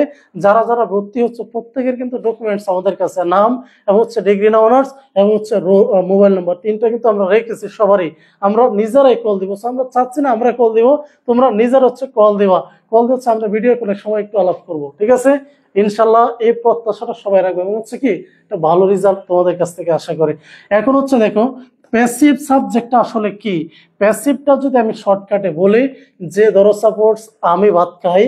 যারা যারা ভর্তি হচ্ছে প্রত্যেকের কিন্তু ডকুমেন্টস আমাদের কাছে, নাম এবং হচ্ছে ডিগ্রি না অনার্স এবং হচ্ছে মোবাইল নাম্বার, 3টা কিন্তু আমরা রেখেছি সবারই। আমরা নিজেরাই কল দিব, আমরা চাচ্ছি না আমরা কল দিব, তোমরা নিজেরা হচ্ছে কল দিবা। কল দিচ্ছে, আমরা ভিডিও কলে সবাই একটু আলাপ করবো, ঠিক আছে। ইনশাল্লাহ এই প্রত্যাশাটা সবাই রাখবে, এবং হচ্ছে কি একটা ভালো রেজাল্ট তোমাদের কাছ থেকে আশা করি। এখন হচ্ছে দেখো, প্যাসিভ সাবজেক্টটা আসলে কি। প্যাসিভটা যদি আমি শর্টকাটে বলি, যে ধরো সাপোজ আমি ভাত খাই,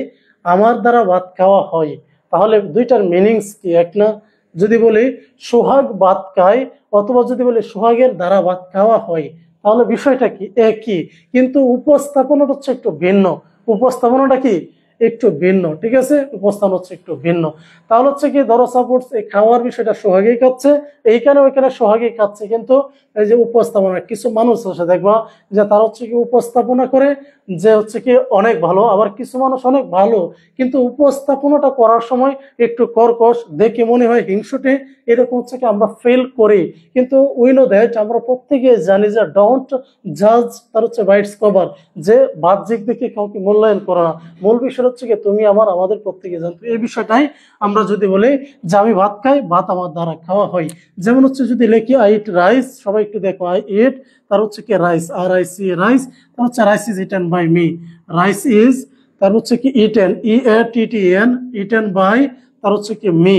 আমার দ্বারা ভাত খাওয়া হয়, তাহলে দুইটার মিনিংস কি এক না? যদি বলি সোহাগ ভাত খায়, অথবা যদি বলি সোহাগের দ্বারা ভাত খাওয়া হয়, তাহলে বিষয়টা কি একই, কিন্তু উপস্থাপনাটা হচ্ছে একটু ভিন্ন। উপস্থাপনাটা কি একটু ভিন্ন, ঠিক আছে, উপস্থান হচ্ছে একটু ভিন্ন। তাহলে হচ্ছে কি ধরো সাপোজ এই খাওয়ার বিষয়টা সোহাগেই খাচ্ছে, এইখানে ওইখানে সোহাগেই খাচ্ছে, কিন্তু এই যে উপস্থাপনা, কিছু মানুষ আছে দেখবা যে তারা হচ্ছে কি উপস্থাপনা করে যে হচ্ছে কি অনেক ভালো, আবার কিছু মানুষ অনেক ভালো কিন্তু উপস্থাপনাটা করার সময় একটু কর্কশ, দেখে মনে হয় হিংসুটে, এরকম হচ্ছে কি আমরা ফেল করি। কিন্তু উই নো দ্যাট, আমরা প্রত্যেকে জানি যে ডোন্ট জাজ তার হচ্ছে বাইটস কভার, যে বাহ্যিক দেখে কাউকে মূল্যায়ন করো না। মূল বিষয় হচ্ছে কি তুমি আমার, আমাদের প্রত্যেকে জানতো এই বিষয়টাই। আমরা যদি বলি যে আমি ভাত খাই, ভাত আমার দ্বারা খাওয়া হয়, যেমন হচ্ছে যদি লিখি আই ইট রাইস, সবাই একটু দেখো, আই ইট, তার হচ্ছে কি রাইস, আর আই সি রাইস, তার হচ্ছে rice is eaten by me, rice is, তার হচ্ছে কি eaten, E A T T N, eaten by, তার হচ্ছে কি মি।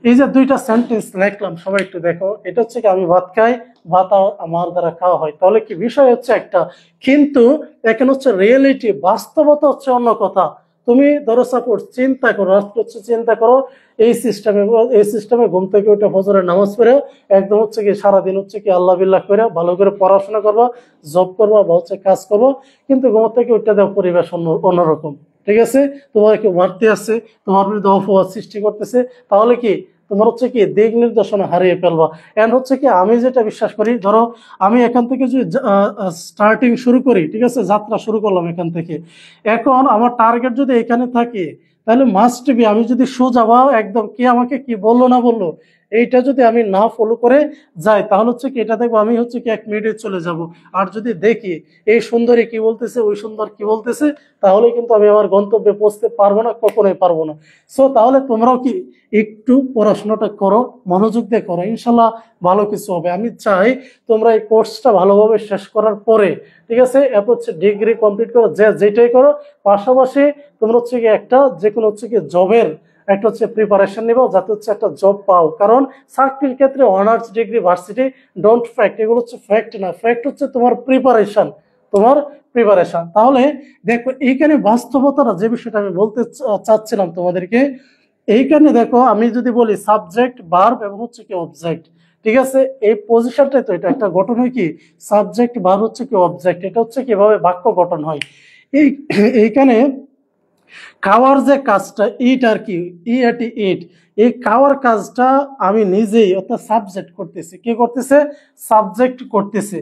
এই যে দুইটা সেন্টেন্স লিখলাম, সবাই একটু দেখো, এটা হচ্ছে কি আমি ভাত খাই, ভাত আমার দ্বারা খাওয়া হয়, তাহলে কি বিষয় হচ্ছে একটা, কিন্তু এখানে হচ্ছে রিয়েলিটি, বাস্তবতা হচ্ছে অন্য কথা। তুমি ধরো সাপোজ চিন্তা করো, আজকে হচ্ছে চিন্তা করো এই সিস্টেমে ঘুম থেকে ওইটা ফজরের নামাজ পড়ে একদম হচ্ছে কি সারাদিন হচ্ছে কি আল্লাহ বিল্লাহ করে ভালো করে পড়াশোনা করবা, জব করবা বা হচ্ছে কাজ করবো, কিন্তু ঘুম থেকে ওইটা দেওয়া পরিবেশ অন্যরকম, ঠিক আছে। তোমার কেউ মারতে আসছে, তোমার বিরুদ্ধে অপবাদ সৃষ্টি করতেছে, তাহলে কি তোমার হচ্ছে কি দিক নির্দেশনা হারিয়ে ফেলবা। এন্ড হচ্ছে কি আমি যেটা বিশ্বাস করি, ধরো আমি এখান থেকে যদি স্টার্টিং শুরু করি, ঠিক আছে, যাত্রা শুরু করলাম এখান থেকে, এখন আমার টার্গেট যদি এখানে থাকে, তাহলে মাস্ট বি আমি যদি সোজা বা একদম কে আমাকে কি বললো না বললো এইটা যদি আমি না ফলো করে যাই, তাহলে হচ্ছে কি এটা দেখবো আমি হচ্ছে কি 1 মিনিটে চলে যাব। আর যদি দেখি এই সুন্দরী কি বলতেছে, ওই সুন্দর কি বলতেছে, তাহলে কিন্তু আমি আমার গন্তব্যে পৌঁছতে পারবো না, কখনোই পারবো না। সো তাহলে তোমরাও কি একটু পড়াশোনাটা করো, মনোযোগ দিয়ে করো, ইনশাল্লাহ ভালো কিছু হবে। আমি চাই তোমরা এই কোর্সটা ভালোভাবে শেষ করার পরে, ঠিক আছে, এরপর হচ্ছে ডিগ্রি কমপ্লিট করো, যে যেটাই করো, পাশাপাশি তোমরা হচ্ছে কি একটা যে কোনো হচ্ছে কি জবের একটা হচ্ছে প্রিপারেশন নিবো, যাতে হচ্ছে একটা জব পাও। কারণ চাকরির ক্ষেত্রে honours degree varsity don't fact, এগুলো হচ্ছে ফ্যাক্ট না, ফ্যাক্ট হচ্ছে তোমার প্রিপারেশন, তোমার প্রিপারেশন। তাহলে দেখো এইখানে বাস্তবতাটা যে বিষয়টা আমি বলতে চাচ্ছিলাম তোমাদেরকে, এইখানে দেখো আমি যদি বলি সাবজেক্ট ভার্ব এবং হচ্ছে কি অবজেক্ট, ঠিক আছে, এই পজিশনটাই তো এটা একটা গঠন হয় কি সাবজেক্ট ভার্ব হচ্ছে কি অবজেক্ট, এটা হচ্ছে কিভাবে বাক্য গঠন হয়। এই এইখানে খাওয়ার যে কাজটা ইট আর কি, ইট, এই খাওয়ার কাজটা আমি নিজেই অর্থাৎ সাবজেক্ট করতেছি, কে করতেছে সাবজেক্ট করতেছে।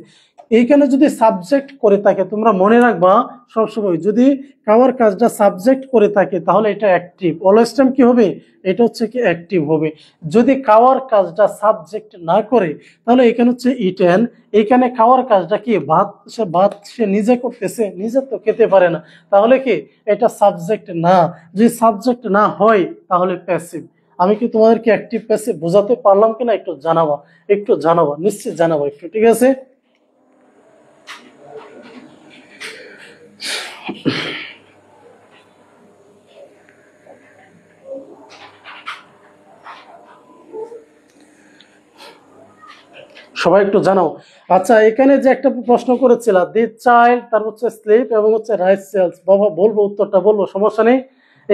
এইখানে যদি সাবজেক্ট করে থাকে তোমরা মনে রাখবা সবসময়, যদি খাওয়ার কাজটা সাবজেক্ট করে থাকে তাহলে এটা অ্যাক্টিভ, অলওয়েজ টাইম কি হবে এটা হচ্ছে কি অ্যাক্টিভ হবে। যদি খাওয়ার কাজটা সাবজেক্ট না করে তাহলে এখানে হচ্ছে ইটেন, এইখানে খাওয়ার কাজটা কি ভাত সে নিজে করতেছে, নিজে তো খেতে পারে না, তাহলে কি এটা সাবজেক্ট না। যদি সাবজেক্ট না হয় তাহলে প্যাসিভ। আমি কি তোমাদেরকে অ্যাক্টিভ প্যাসিভ বোঝাতে পারলাম কিনা একটু জানাবা, একটু জানাবা, নিশ্চিত জানাবা একটু, ঠিক আছে। সবাই একটু জানাও। আচ্ছা এখানে যে একটা প্রশ্ন করেছিল দি চাইল্ড, তারপর হচ্ছে স্লিপ এবং হচ্ছে রাইস সেলস, বাবা বলবো উত্তরটা বলবো সমস্যা নেই।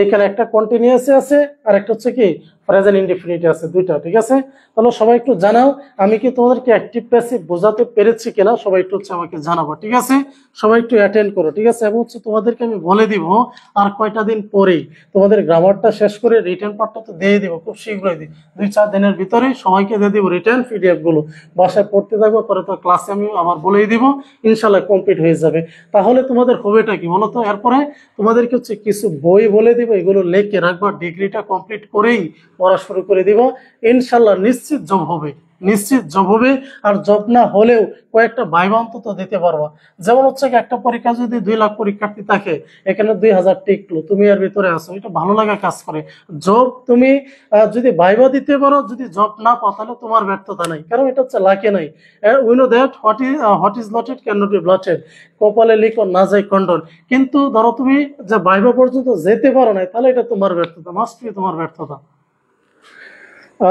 এখানে একটা কন্টিনিউয়াস আছে আর একটা হচ্ছে কি প্রেজেন্ট ইনডিফিনিট আছে, দুইটা, ঠিক আছে। তাহলে সবাই একটু জানাও আমি কি তোমাদেরকে অ্যাক্টিভ প্যাসিভ বোঝাতে পেরেছি কিনা, সবাই একটু হচ্ছে আমাকে জানাবো, ঠিক আছে। সবাই একটু অ্যাটেন্ড করো, ঠিক আছে। এবং হচ্ছে তোমাদেরকে আমি বলে দিব আর কয়টা দিন পরেই তোমাদের গ্রামারটা শেষ করে রিটেন পার্টটা তো দিয়ে দিব খুব শীঘ্রই, 2-4 দিনের ভিতরে সবাইকে দিয়ে দিব রিটেন পিডিএফ গুলো, বাসায় পড়তে থাকবো, পরে তো ক্লাসে আমি আবার বলেই দিব, ইনশাল্লাহ কমপ্লিট হয়ে যাবে। তাহলে তোমাদের হবেটা কি বলো তো, এরপরে তোমাদেরকে হচ্ছে কিছু বই বলে দিব, এগুলো লিখে রাখবা, ডিগ্রিটা কমপ্লিট করেই পড়া শুরু করে দিব, ইনশাল্লাহ নিশ্চিত জব হবে, নিশ্চিত জব হবে। আর জব না হলেও কয়েকটা ভাইবা অন্তত দিতে পারবা। যেমন হচ্ছে একটা পরীক্ষা যদি 2 লাখ পরীক্ষার্থী থাকে, এখানে 2000 টিকলো, তুমি এর ভিতরে আসো, এটা ভালো লাগা কাজ করে। জব তুমি যদি ভাইবা দিতে পারো, যদি জব না পাও তাহলে তোমার ব্যর্থতা নাই, কারণ এটা হচ্ছে লাকে নাই। We know that what is lotted can not be blotted, কপালে লিখো না যায় খণ্ডন। কিন্তু ধরো তুমি যে ভাইবা পর্যন্ত যেতে পারো না, তাহলে এটা তোমার ব্যর্থতা, মাস্ট বি তোমার ব্যর্থতা।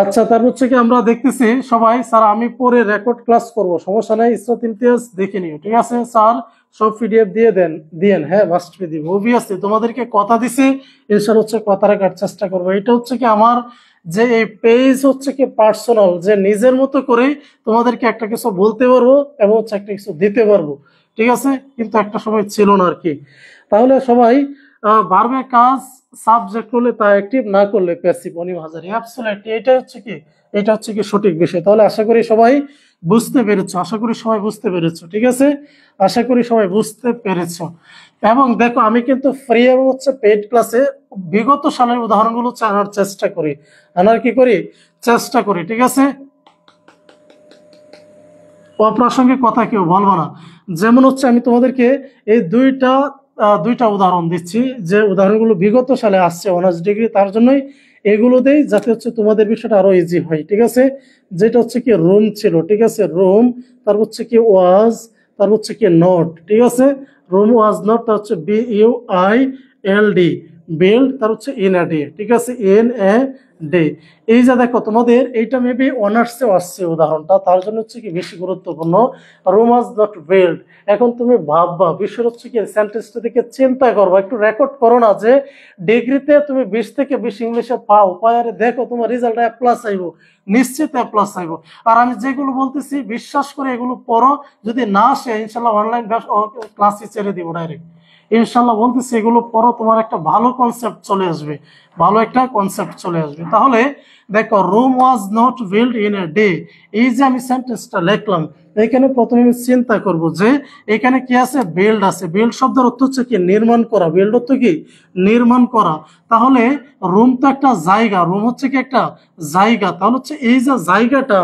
আচ্ছা তার হচ্ছে কি আমরা দেখতেছি সবাই, স্যার আমি পরে রেকর্ড ক্লাস করব, সমস্যা নাই, ইসরাত ইমতিয়াজ দেখে নিও, ঠিক আছে স্যার, সব পিডিএফ দিয়ে দেন। হ্যাঁ মাস্ট বি দিব, অবভিয়াসলি তোমাদেরকে কথা দিছি, ইনশাআল্লাহ হচ্ছে কথা রাখার চেষ্টা করবো। এটা হচ্ছে কি আমার যে এই পেজ হচ্ছে কি পার্সোনাল, যে নিজের মতো করে তোমাদেরকে একটা কিছু বলতে পারবো এবং হচ্ছে একটা কিছু দিতে পারবো, ঠিক আছে। কিন্তু একটা সময় ছিল না আর কি। তাহলে সবাই ভার্বের কাজ সাবজেক্ট হলে তা অ্যাক্টিভ, না করলে প্যাসিভ, অনিবার্য, অ্যাবসলিউটলি এটা হচ্ছে কি সঠিক বিষয়। তাহলে আশা করি সবাই বুঝতে পেরেছো, আশা করি সবাই বুঝতে পেরেছো, ঠিক আছে, আশা করি সবাই বুঝতে পেরেছো। এবং দেখো আমি কিন্তু ফ্রি এবং হচ্ছে পেইড ক্লাসে বিগত সালের উদাহরণগুলো আনার চেষ্টা করি, চেষ্টা করি, ঠিক আছে। অপ্রাসঙ্গিক কথা কেউ বলবো না। যেমন হচ্ছে আমি তোমাদেরকে এই দুইটা উদাহরণ দিচ্ছি, যে উদাহরণগুলো বিগত সালে আসছে অনার্স ডিগ্রি, তার জন্যই এগুলো দেই যাতে হচ্ছে তোমাদের বিষয়টা আরো ইজি হয়, ঠিক আছে। যেটা হচ্ছে কি রুম ছিল, ঠিক আছে, রুম, তারপর হচ্ছে কি ওয়াজ, তারপর হচ্ছে কি নট, ঠিক আছে, রুম ওয়াজ নট, তার হচ্ছে BUILD, বিল্ড, তার হচ্ছে ইন এ ডে, ঠিক আছে, NA ডে। এই যে দেখো তোমাদের এইটা মেবি অনার্সে আসছে উদাহরণটা, তার জন্য হচ্ছে কি বেশি গুরুত্বপূর্ণ, রুম ওয়াজ নট বিল্ড। এখন তুমি ভাববা বিষয় হচ্ছে কি সেন্টেন্সটা দিকে চিন্তা করবা, একটু রেকর্ড করো না, যে ডিগ্রিতে তুমি 20 থেকে 20 ইংলিশে পাও, পায়ারে দেখো তোমার রেজাল্ট A+ আইব, নিশ্চিত A+ আইব। আর আমি যেগুলো বলতেছি বিশ্বাস করে এগুলো পড়ো, যদি না আসে ইনশাল্লাহ অনলাইন ক্লাসই ছেড়ে দিব ডাইরেক্ট, ইনশাল্লাহ বলতেছি এগুলো পড়ো, তোমার একটা ভালো কনসেপ্ট চলে আসবে, ভালো একটা কনসেপ্ট চলে আসবে। তাহলে দেখো room was not build in a day, এই যে আমি সেন্টেন্সটা লিখলাম, এখানে প্রথমে আমি চিন্তা করব যে এখানে কি আছে, বিল্ড আছে, বিল্ড শব্দের অর্থ হচ্ছে কি নির্মাণ করা, বিল্ড অর্থ কি নির্মাণ করা। তাহলে রুম তো একটা জায়গা, রুম হচ্ছে কি একটা জায়গা, তাহলে হচ্ছে এই যে জায়গাটা,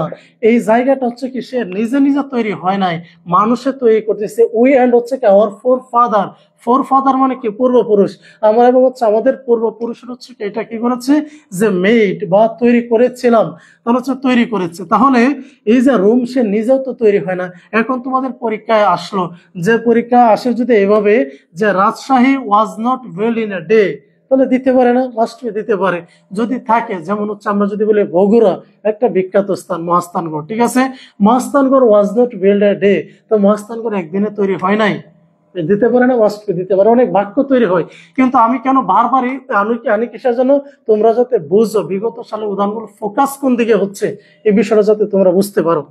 এই জায়গাটা হচ্ছে কি সে নিজে নিজে তৈরি হয় নাই, মানুষে তৈরি করতেছে। উই এন্ড হচ্ছে কি আওয়ার ফোর ফাদার মানে কি পূর্বপুরুষ, আমরা এবং হচ্ছে আমাদের পূর্বপুরুষের হচ্ছে কি এটা কি করেছে, যে মেড বা তৈরি করেছিলাম, তাহলে হচ্ছে তৈরি করেছে। তাহলে এই যে রুম সে নিজেও তো তৈরি হয় না। এখন তোমাদের পরীক্ষায় আসলো, যে পরীক্ষা আসে যদি এভাবে যে Rajshahi was not build in a day, তাহলে দিতে পারে না, মাস্ট বি দিতে পারে। যদি থাকে যেমন হচ্ছে আমরা যদি বলি বগুড়া একটা বিখ্যাত স্থান মহাস্থানগড়, ঠিক আছে, Mahasthangarh was not build a day, তো মহাস্থানগড় একদিনে তৈরি হয় নাই, দিতে পারে না, মাস্ট বি দিতে পারে, অনেক বাক্য তৈরি হয়। কিন্তু আমি কেন বারবারই আনি কিসের জন্য, তোমরা যাতে বুঝো বিগত সালের উদাহরণগুলো ফোকাস কোন দিকে হচ্ছে, এই বিষয়টা যাতে তোমরা বুঝতে পারো।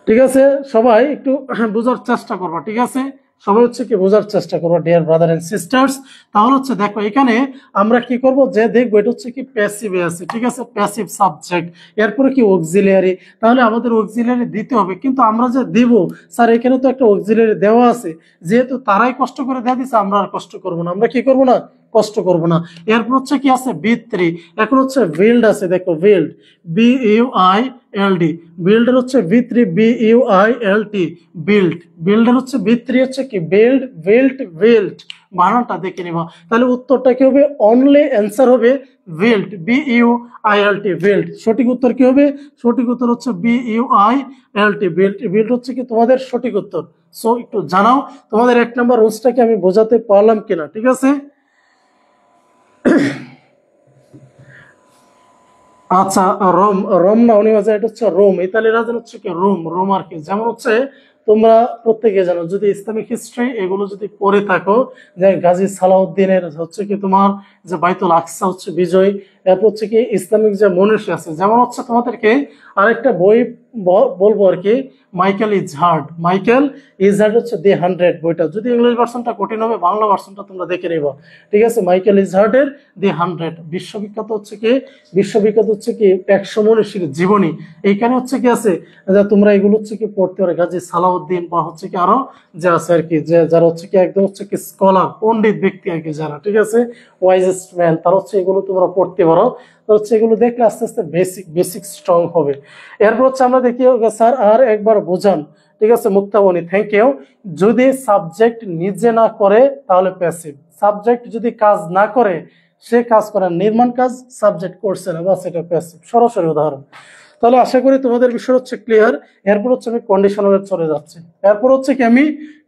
ঠিক আছে, সবাই একটু বোঝার চেষ্টা করবা। ঠিক আছে, সবাই হচ্ছে কি বোঝার চেষ্টা করবো ডিয়ার ব্রাদার এন্ড সিস্টার্স। তাহলে হচ্ছে দেখো এখানে আমরা কি করব, যে দেখবো এটা হচ্ছে কি প্যাসিভে আছে। ঠিক আছে, প্যাসিভ সাবজেক্ট, এরপরে কি অক্সিলিয়ারি, তাহলে আমাদের অক্সিলিয়ারি দিতে হবে। কিন্তু আমরা যে দিব, স্যার এখানে তো একটা অক্সিলিয়ারি দেওয়া আছে, যেহেতু তারাই কষ্ট করে দেওয়া দিচ্ছে, আমরা আর কষ্ট করবো না, আমরা কি করবো না, কষ্ট করবো না। এরপর হচ্ছে কি আছে বি3, এখন হচ্ছে বিল্ড আছে, দেখো বিল্ড, BUILD, বিল্ডের হচ্ছে বি3, BUILT, বিল্ড, বিল্ডের হচ্ছে বি3 হচ্ছে কি বিল্ড, বিল্ট, বিল্ট, বানানটা দেখে নিবা। তাহলে উত্তরটা কি হবে, অনলি অ্যান্সার হবে বিল্ট, BUILT, বিল্ট। সঠিক উত্তর কি হবে, সঠিক উত্তর হচ্ছে BUILT, বিল্ট, বিল্ট হচ্ছে কি তোমাদের সঠিক উত্তর। সো একটু জানাও তোমাদের 1 নম্বর রুলসটাকে আমি বোঝাতে পারলাম কিনা। ঠিক আছে, আচ্ছা, রোম, রোম না অনিবার্য, এটা হচ্ছে রোম, ইতালির রাজধানী হচ্ছে কি রোম, রোম আর কি। যেমন হচ্ছে তোমরা প্রত্যেকে জানো, যদি ইসলামিক হিস্ট্রি এগুলো যদি পড়ে থাকো, যে গাজী সালাউদ্দিনের হচ্ছে কি তোমার যে বাইতুল আকসা হচ্ছে বিজয়, এরপর হচ্ছে কি ইসলামিক যে মনীষী আছে, যেমন হচ্ছে তোমাদেরকে আরেকটা বই বলবো আর কি, মাইকেল ইজহার্ড, মাইকেল ইজহার্ড হচ্ছে দি 100 বইটা, যদি ইংলিশ ভার্সনটা কঠিন হবে, বাংলা ভার্সনটা তোমরা দেখে নিবা। ঠিক আছে, মাইকেল ইজহার্ডের দি 100, বিশ্ববিখ্যাত হচ্ছে কি, বিশ্ববিখ্যাত হচ্ছে কি 100 মনীষীর জীবনী। এইখানে হচ্ছে কি আছে, যে তোমরা এগুলো হচ্ছে কি পড়তে পারো, গাজী সালাউদ্দিন বা হচ্ছে কি আরো যে আছে আর কি, যে যারা হচ্ছে কি একদম হচ্ছে কি স্কলার, পণ্ডিত ব্যক্তি আর কি যারা, ঠিক আছে, ওয়াইজেস্ট ম্যান, তারা হচ্ছে এগুলো তোমরা পড়তে পারো। হচ্ছে এগুলো দেখলে আস্তে আস্তে বেসিক স্ট্রং হবে। এরপর হচ্ছে আমরা দেখি, স্যার আর একবার বোঝান। ঠিক আছে মুক্তামণি, থ্যাংক ইউ। যদি সাবজেক্ট নিজে না করে তাহলে প্যাসিভ, সাবজেক্ট যদি কাজ না করে, সে কাজ করে নির্মাণ কাজ, সাবজেক্ট করছে না, বাস এটা প্যাসিভ, সরাসরি উদাহরণ। তাহলে আশা করি তোমাদের বিষয় হচ্ছে ক্লিয়ার। এরপর হচ্ছে আমি কন্ডিশনালে চলে যাচ্ছি, এরপর হচ্ছে কি আমি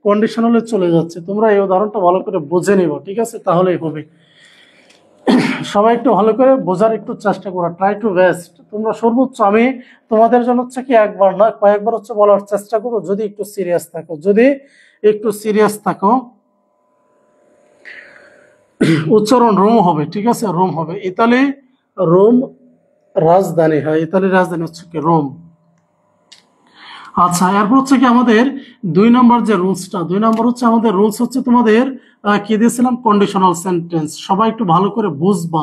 কন্ডিশনালে চলে যাচ্ছি, তোমরা এই উদাহরণটা ভালো করে বুঝে নিব। ঠিক আছে, তাহলেই হবে। সবাই একটু ভালো করে বোঝার একটু চেষ্টা করো, ট্রাই টু বেস্ট, তোমরা সর্বোচ্চ, আমি তোমাদের জন্য হচ্ছে কি একবার না কয়েকবার হচ্ছে বলার চেষ্টা করো, যদি একটু সিরিয়াস থাকো, যদি একটু সিরিয়াস থাকো। উচ্চারণ রোম হবে, ঠিক আছে, রোম হবে, ইতালি, রোম রাজধানী, হ্যাঁ ইতালির রাজধানী হচ্ছে কি রোম। আচ্ছা, এরপর হচ্ছে কি আমাদের 2 নম্বর যে রুলসটা, 2 নম্বর হচ্ছে আমাদের রুলস হচ্ছে তোমাদের কি দিয়েছিলাম, কন্ডিশনাল সেন্টেন্স। সবাই একটু ভালো করে বুঝবা,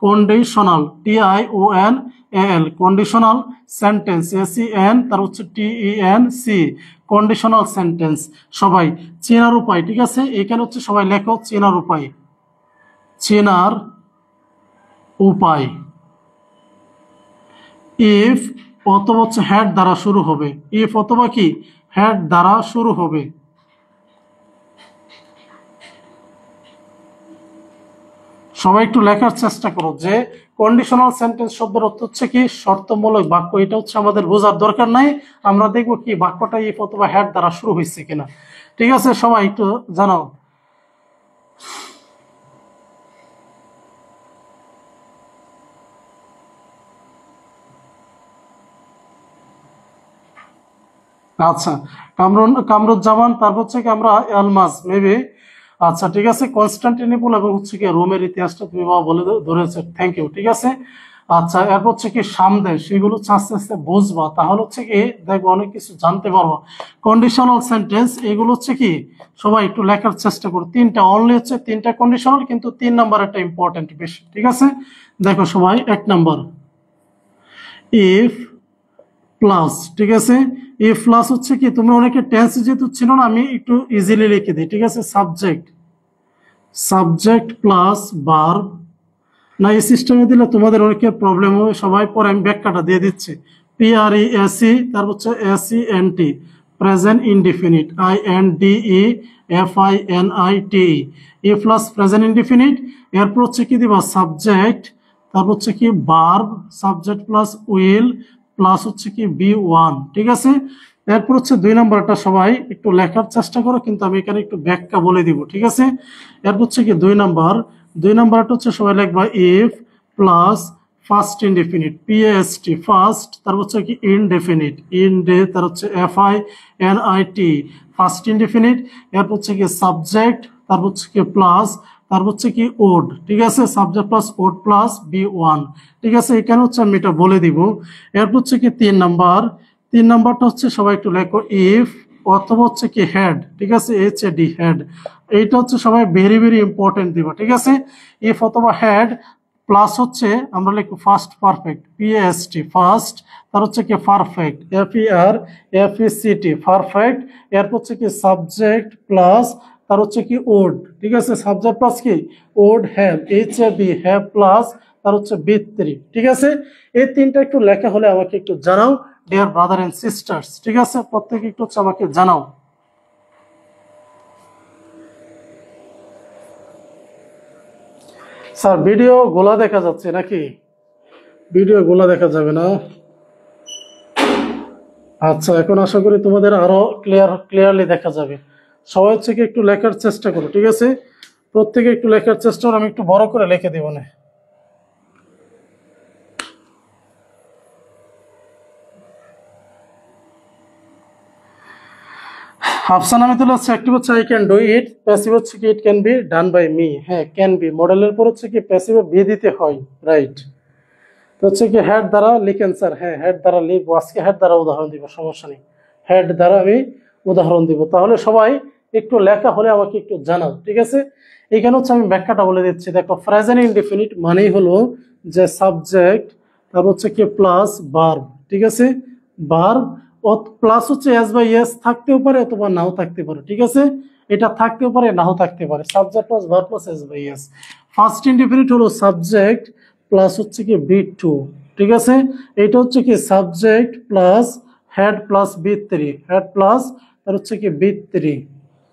conditional, TIONAL, conditional sentence, SEN, তার হচ্ছে TENC, কন্ডিশনাল সেন্টেন্স। সবাই চেনার উপায়, ঠিক আছে, এখানে হচ্ছে সবাই লেখো চেনার উপায়, চেনার উপায়, ইফ অথবা হচ্ছে হ্যাড দ্বারা শুরু হবে, ইফ অথবা কি হ্যাড দ্বারা শুরু হবে। সবাই একটু লেখার চেষ্টা করো যে কন্ডিশনাল সেন্টেন্স শব্দের অর্থ হচ্ছে কি শর্তমূলক বাক্য, এটা হচ্ছে আমাদের বোঝার দরকার নাই, আমরা দেখবো কি বাক্যটা ইফ অথবা হ্যাড দ্বারা শুরু হয়েছে কিনা। ঠিক আছে, সবাই একটু জানাও। আচ্ছা, কামরুজ্জামান, তারপর হচ্ছে কি আমরা আলমাজ মেবি। আচ্ছা ঠিক আছে, কনস্টান্টিনোপল এবং হচ্ছে কি রোমের ইতিহাসটা তুমি বাবা বলে ধরেছো, থ্যাংক ইউ। ঠিক আছে, আচ্ছা এরপর হচ্ছে কি সামদেশ, সেগুলো হচ্ছে আস্তে আস্তে বুঝবা, তাহলে হচ্ছে কি দেখবো অনেক কিছু জানতে পারবো। কন্ডিশনাল সেন্টেন্স এগুলো হচ্ছে কি সবাই একটু লেখার চেষ্টা করো, 3টা অনলি হচ্ছে 3টা কন্ডিশনাল, কিন্তু 3 নাম্বার একটা ইম্পর্টেন্ট বেশি। ঠিক আছে, দেখো সবাই 1 নাম্বার ইফ প্লাস, ঠিক আছে, ইফ প্লাস হচ্ছে কি তুমি অনেকে টেন্স যেহেতু ছিল না, আমি একটু ইজিলি লিখে দিই। ঠিক আছে, সাবজেক্ট প্লাস ভার্ব, না এই সিস্টেমে দিলে তোমাদের অনেকের প্রবলেম হবে, সবাই পরে আমি ব্যাখ্যাটা দিয়ে দিচ্ছি। PRESE, তারপর হচ্ছে SENT, প্রেজেন্ট ইনডিফিনিট, INDEFINITE, ই প্লাস প্রেজেন্ট ইনডিফিনিট। এরপর হচ্ছে কি দিবা সাবজেক্ট, তারপর হচ্ছে কি verb, subject plus will plus হচ্ছে কি B1। ঠিক আছে, এরপর হচ্ছে 2 নম্বরটা সবাই একটু লেখার চেষ্টা করো, কিন্তু আমি এখানে একটু ব্যাখ্যা বলে দিব। ঠিক আছে, এরপর হচ্ছে কি 2 নাম্বারটা হচ্ছে সবাই লিখবা if plus first indefinite, PAST, first, তারপর হচ্ছে কি ইনডেফিনিট, তার হচ্ছে FINIT, ফার্স্ট ইনডিফিনিট, এরপর হচ্ছে কি সাবজেক্ট, তারপর হচ্ছে কি প্লাস, তারপর হচ্ছে কি ওড, ঠিক আছে, সাবজেক্ট প্লাস ওড প্লাস বি1, ঠিক আছে। এখানে হচ্ছে আমি এটা বলে দিব। এরপর হচ্ছে কি 3 নাম্বারটা হচ্ছে সবাই একটু লেখো ইফ অথবা হচ্ছে কি হেড, ঠিক আছে, HAD হেড। এইটা হচ্ছে সবাই ভেরি ভেরি ইম্পর্টেন্ট দিব, ঠিক আছে। ইফ অথবা হেড প্লাস হচ্ছে আমরা লিখবো ফার্স্ট পারফেক্ট, PAST ফার্স্ট, তার হচ্ছে কি পারফেক্ট, FERFECT পারফেক্ট। এরপর হচ্ছে কি সাবজেক্ট প্লাস তার হচ্ছে কি ওড, ঠিক আছে, সাবজেক্ট প্লাস কি ode have, HAB have plus তার হচ্ছে বি3, ঠিক আছে। এই তিনটা একটু লেখা হলে আমাকে একটু জানাও ডিয়ার ব্রাদার এন্ড সিস্টার্স, ঠিক আছে, প্রত্যেকে একটু হচ্ছে আমাকে জানাও। স্যার ভিডিও গোলা দেখা যাচ্ছে নাকি? ভিডিও গোলা দেখা যাবে না? আচ্ছা, এখন আশা করি তোমাদের আরো ক্লিয়ারলি দেখা যাবে। সবাই হচ্ছে কি একটু লেখার চেষ্টা করো, ঠিক আছে, প্রত্যেকে একটু লেখার চেষ্টা করো। আমি একটু বড় করে লিখে দিব না। অপশন আমি তুলে হচ্ছে অ্যাক্টিভ হচ্ছে I can do it, passive হচ্ছে কি it can be done by me. হ্যাঁ, ক্যান বি মডেলের পর হচ্ছে কি প্যাসিভে বি দিতে হয়, রাইট। তো হচ্ছে কি হেড দ্বারা লিখেন স্যার, হ্যাঁ হেড দ্বারা লিখবো, আজকে হেড দ্বারা উদাহরণ দিব, সমস্যা নেই, হেড দ্বারা আমি উদাহরণ দিব। তাহলে সবাই একটু লেখা হলে আমাকে একটু জানাও, ঠিক আছে। এখানে হচ্ছে আমি ব্যাখ্যাটা বলে দিচ্ছি। দেখো প্রেজেন্ট ইনডিফিনিট মানেই হলো যে সাবজেক্ট, তারপর হচ্ছে কি প্লাস ভার্ব, ঠিক আছে, ভার্ব প্লাস হচ্ছে এস বাই এস থাকতেও পারে অথবা নাও থাকতে পারে, ঠিক আছে, এটা থাকতেও পারে নাও থাকতে পারে, subject plus verb plus S by S. First indefinite হলো সাবজেক্ট প্লাস হচ্ছে কি বি2, ঠিক আছে, এটা হচ্ছে কি সাবজেক্ট প্লাস হেড প্লাস বি3, হেড প্লাস তার হচ্ছে কি বি3।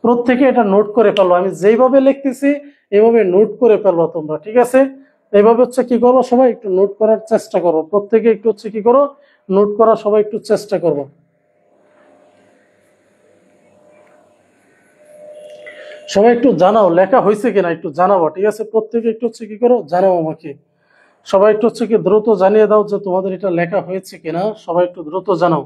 প্রত্যেকে এটা নোট করে ফেলো, আমি যেইভাবে লিখতেছি এইভাবে নোট করে ফেলো তোমরা, ঠিক আছে। এইভাবে হচ্ছে কি করো, সবাই একটু নোট করার চেষ্টা করো, প্রত্যেকে একটু হচ্ছে কি করো নোট করার সবাই একটু চেষ্টা করবো। সবাই একটু জানাও লেখা হয়েছে কিনা, একটু জানাবো, ঠিক আছে, প্রত্যেকে একটু হচ্ছে কি করো জানাও আমাকে। সবাই একটু হচ্ছে কি দ্রুত জানিয়ে দাও যে তোমাদের এটা লেখা হয়েছে কিনা, সবাই একটু দ্রুত জানাও।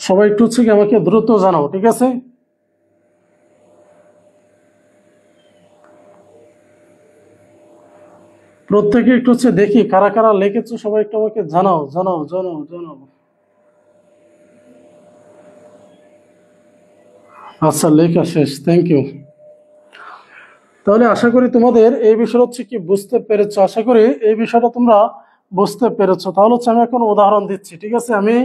সবাই একটু হচ্ছে কি আমাকে দ্রুত জানাও, ঠিক আছে। প্রত্যেকে একটু হচ্ছে দেখি কারা কারা লিখেছো, সবাই একটু আমাকে জানাও জানাও জানাও জানাও। আচ্ছা, লেখা শেষ, থ্যাংক ইউ। তাহলে আশা করি তোমাদের এই বিষয়টা হচ্ছে কি বুঝতে পেরেছো, আশা করি এই বিষয়টা তোমরা বুঝতে পেরেছো। তাহলে হচ্ছে আমি এখন উদাহরণ দিচ্ছি, ঠিক আছে, আমি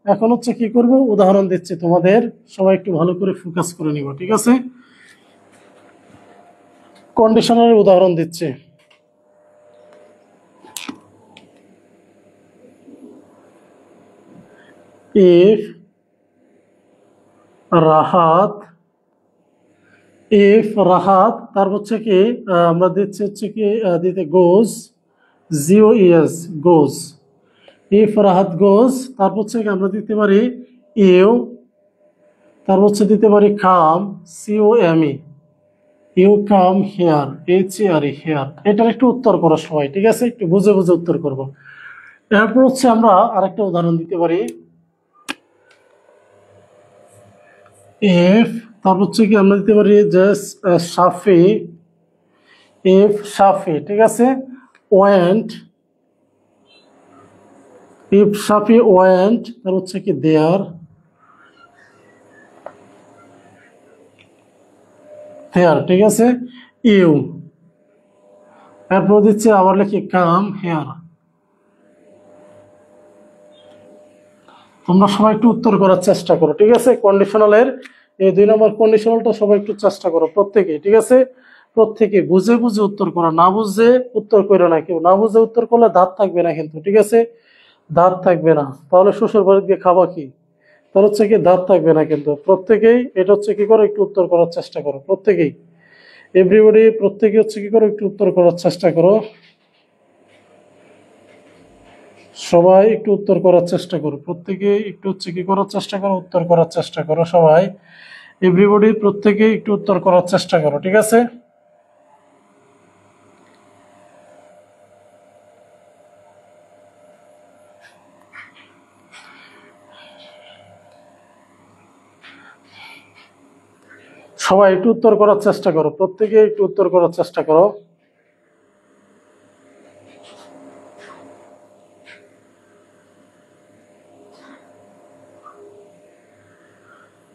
এখন হচ্ছে কি করব উদাহরণ দিচ্ছি তোমাদের, সবাই একটু ভালো করে ফোকাস করে নিব, ঠিক আছে। কন্ডিশনারের উদাহরণ দিচ্ছি। ইফ রাহাত, ইফ রাহাত তারপর হচ্ছে কি আমরা দিচ্ছি হচ্ছে কি দিতে গোজ, GOES গোজ। ইফ রাহাত গোজ তারপর হচ্ছে কি আমরা দিতে পারি ইউ, তারপর হচ্ছে দিতে পারি come, COME, you come here, HARE here. এটার একটু উত্তর করো সবাই, ঠিক আছে, একটু বুঝে বুঝে উত্তর করবো। এরপর হচ্ছে আমরা আরেকটা উদাহরণ দিতে পারি। ইফ তারপর হচ্ছে কি আমরা দিতে পারি যে সাফি, ইফ সাফি, ঠিক আছে, ওয়েন্ট, ইফ সাফি ওয়েন্ট তার হচ্ছে কি দেয়ার, হেয়ার, ঠিক আছে, ইউ। এরপর দিচ্ছে আবার লিখি কাম হেয়ার। তোমরা সবাই একটু উত্তর করার চেষ্টা করো, ঠিক আছে। কন্ডিশনালের এই 2 নম্বর কন্ডিশনালটা সবাই একটু চেষ্টা করো প্রত্যেকে, ঠিক আছে, প্রত্যেকে বুঝে বুঝে উত্তর করো, না বুঝে উত্তর করো না, কেউ না বুঝে উত্তর করলে দাঁত থাকবে না কিন্তু, ঠিক আছে, দাঁত থাকবে না, তাহলে শ্বশুর বাড়ি দিয়ে খাবা কি, তার হচ্ছে কি দাঁত থাকবে না কিন্তু। প্রত্যেকেই এটা হচ্ছে কি করো একটু উত্তর করার চেষ্টা করো, প্রত্যেকেই, এভরিবডি প্রত্যেকে হচ্ছে কি করো একটু উত্তর করার চেষ্টা করো, সবাই একটু উত্তর করার চেষ্টা করো, প্রত্যেকে একটু হচ্ছে কি করার চেষ্টা করো, উত্তর করার চেষ্টা করো সবাই, এভরিবডি প্রত্যেকে একটু উত্তর করার চেষ্টা করো, ঠিক আছে। সবাই একটু উত্তর করার চেষ্টা করো, প্রত্যেকে একটু উত্তর করার চেষ্টা করো।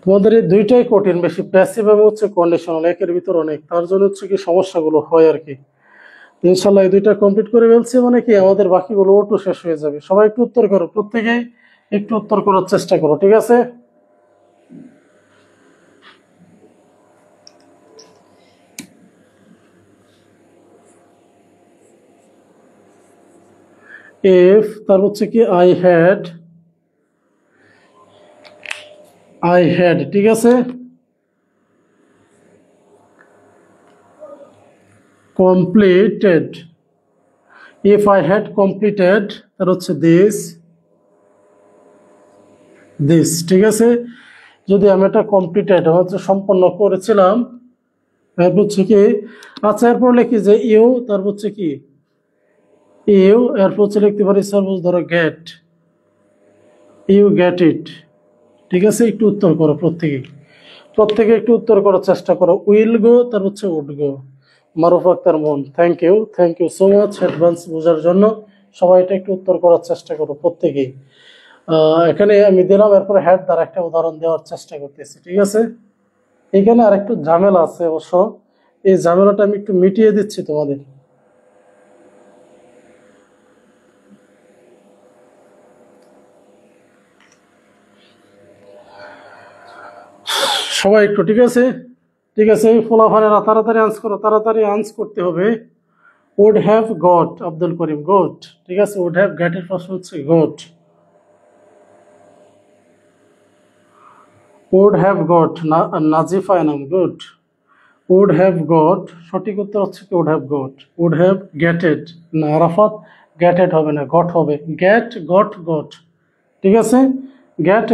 তোমাদের এই দুইটাই কঠিন বেশি, প্যাসিভ এবং হচ্ছে কন্ডিশনাল, একের ভিতর অনেক, তার জন্য হচ্ছে কি সমস্যাগুলো হয় আর কি। ইনশাল্লাহ এই দুইটা কমপ্লিট করে ফেলছি মানে কি আমাদের বাকিগুলো ওটু শেষ হয়ে যাবে। সবাই একটু উত্তর করো, প্রত্যেকেই একটু উত্তর করার চেষ্টা করো, ঠিক আছে? ইফ তার হচ্ছে কি আই হ্যাড, ঠিক আছে, completed, if I had completed তার হচ্ছে দিস, ঠিক আছে। যদি আমি এটা কমপ্লিটেড হচ্ছে সম্পন্ন করেছিলাম, তারপর হচ্ছে কি, আচ্ছা এরপর লিখি যে ইউ, তারপর হচ্ছে কি ইউ, এরপর হচ্ছে লিখতে পারি সাপোজ ধরো ইউ গেট ইট, ঠিক আছে। একটু উত্তর করো প্রত্যেকে একটু উত্তর করার চেষ্টা করো। উইল গো তার হচ্ছে would go. Maruf Akter Mon, thank you so much advance বোঝার জন্য। সবাই এটা একটু উত্তর করার চেষ্টা করো প্রত্যেকেই। এখানে আমি দিলাম, এরপরে হ্যাড দ্বারা একটা উদাহরণ দেওয়ার চেষ্টা করতেছি, ঠিক আছে। এখানে আর একটু ঝামেলা আছে অবশ্য, এই ঝামেলাটা আমি একটু মিটিয়ে দিচ্ছি তোমাদের। সবাই একটু, ঠিক আছে ফোলাফানেরা তাড়াতাড়ি তাড়াতাড়ি আনস করতে হবে। Would have got, Abdul Karim got, ঠিক আছে। উড হ্যাভ গেটের প্রশ্ন হচ্ছে got. Would have got, Nazifa Enam good. Would have got, সঠিক উত্তর হচ্ছে কি would have got. Would have getted, না আরাফাত গেটেড হবে না, গট হবে। গট, ঠিক আছে। গট,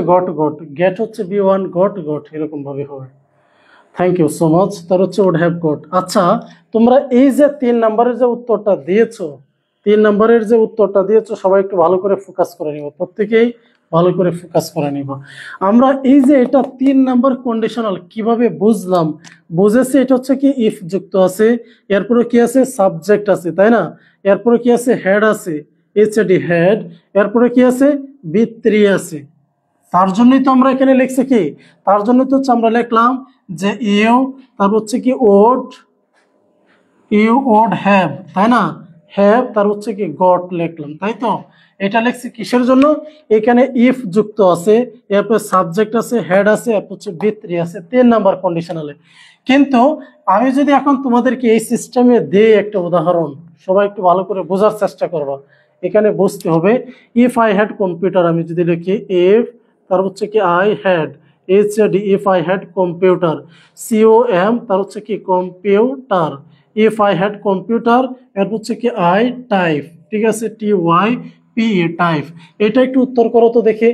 গেট হচ্ছে B1, গট এরকম ভাবে হবে। Thank you so much. তার হচ্ছে উড হ্যাভ গট। আচ্ছা তোমরা এই যে 3 নম্বরের যে উত্তরটা দিয়েছো, সবাই একটু ভালো করে ফোকাস করে নিব, প্রত্যেকেই ভালো করে ফোকাস করে নিব। আমরা এই যে এটা 3 নাম্বার কন্ডিশনাল কিভাবে বুঝেছি, এটা হচ্ছে কি ইফ যুক্ত আছে, এরপরে কি আছে সাবজেক্ট আছে, তাই না? এরপরে কি আছে হেড আছে, এইচডি হেড, এরপরে কি আছে B3 আছে। তার জন্যই তো আমরা এখানে লিখছি কি, তার জন্য তো হচ্ছে আমরা লিখলাম যে তারপর হচ্ছে কি ইউ ওড হ্যাভ, তাই না? হ্যাভ তার হচ্ছে কি গট লিখলাম, তাই তো। এটা লিখছি কিসের জন্য, এখানে ইফ যুক্ত আছে, এরপর সাবজেক্ট আছে, হেড আছে, এরপর হচ্ছে B3 আছে 3 নাম্বার কন্ডিশনালে। কিন্তু আমি যদি এখন তোমাদেরকে এই সিস্টেমে দেই একটা উদাহরণ, সবাই একটু ভালো করে বোঝার চেষ্টা করবা। এখানে বুঝতে হবে ইফ আই হ্যাড কম্পিউটার, আমি যদি লিখি ইফ তার হচ্ছে কি I had, HD if I had computer, COM তার হচ্ছে কি computer, if I had computer, এর হচ্ছে কি আই টাইপ, ঠিক আছে, TYPE টাইপ। এটা একটু উত্তর করো তো দেখে,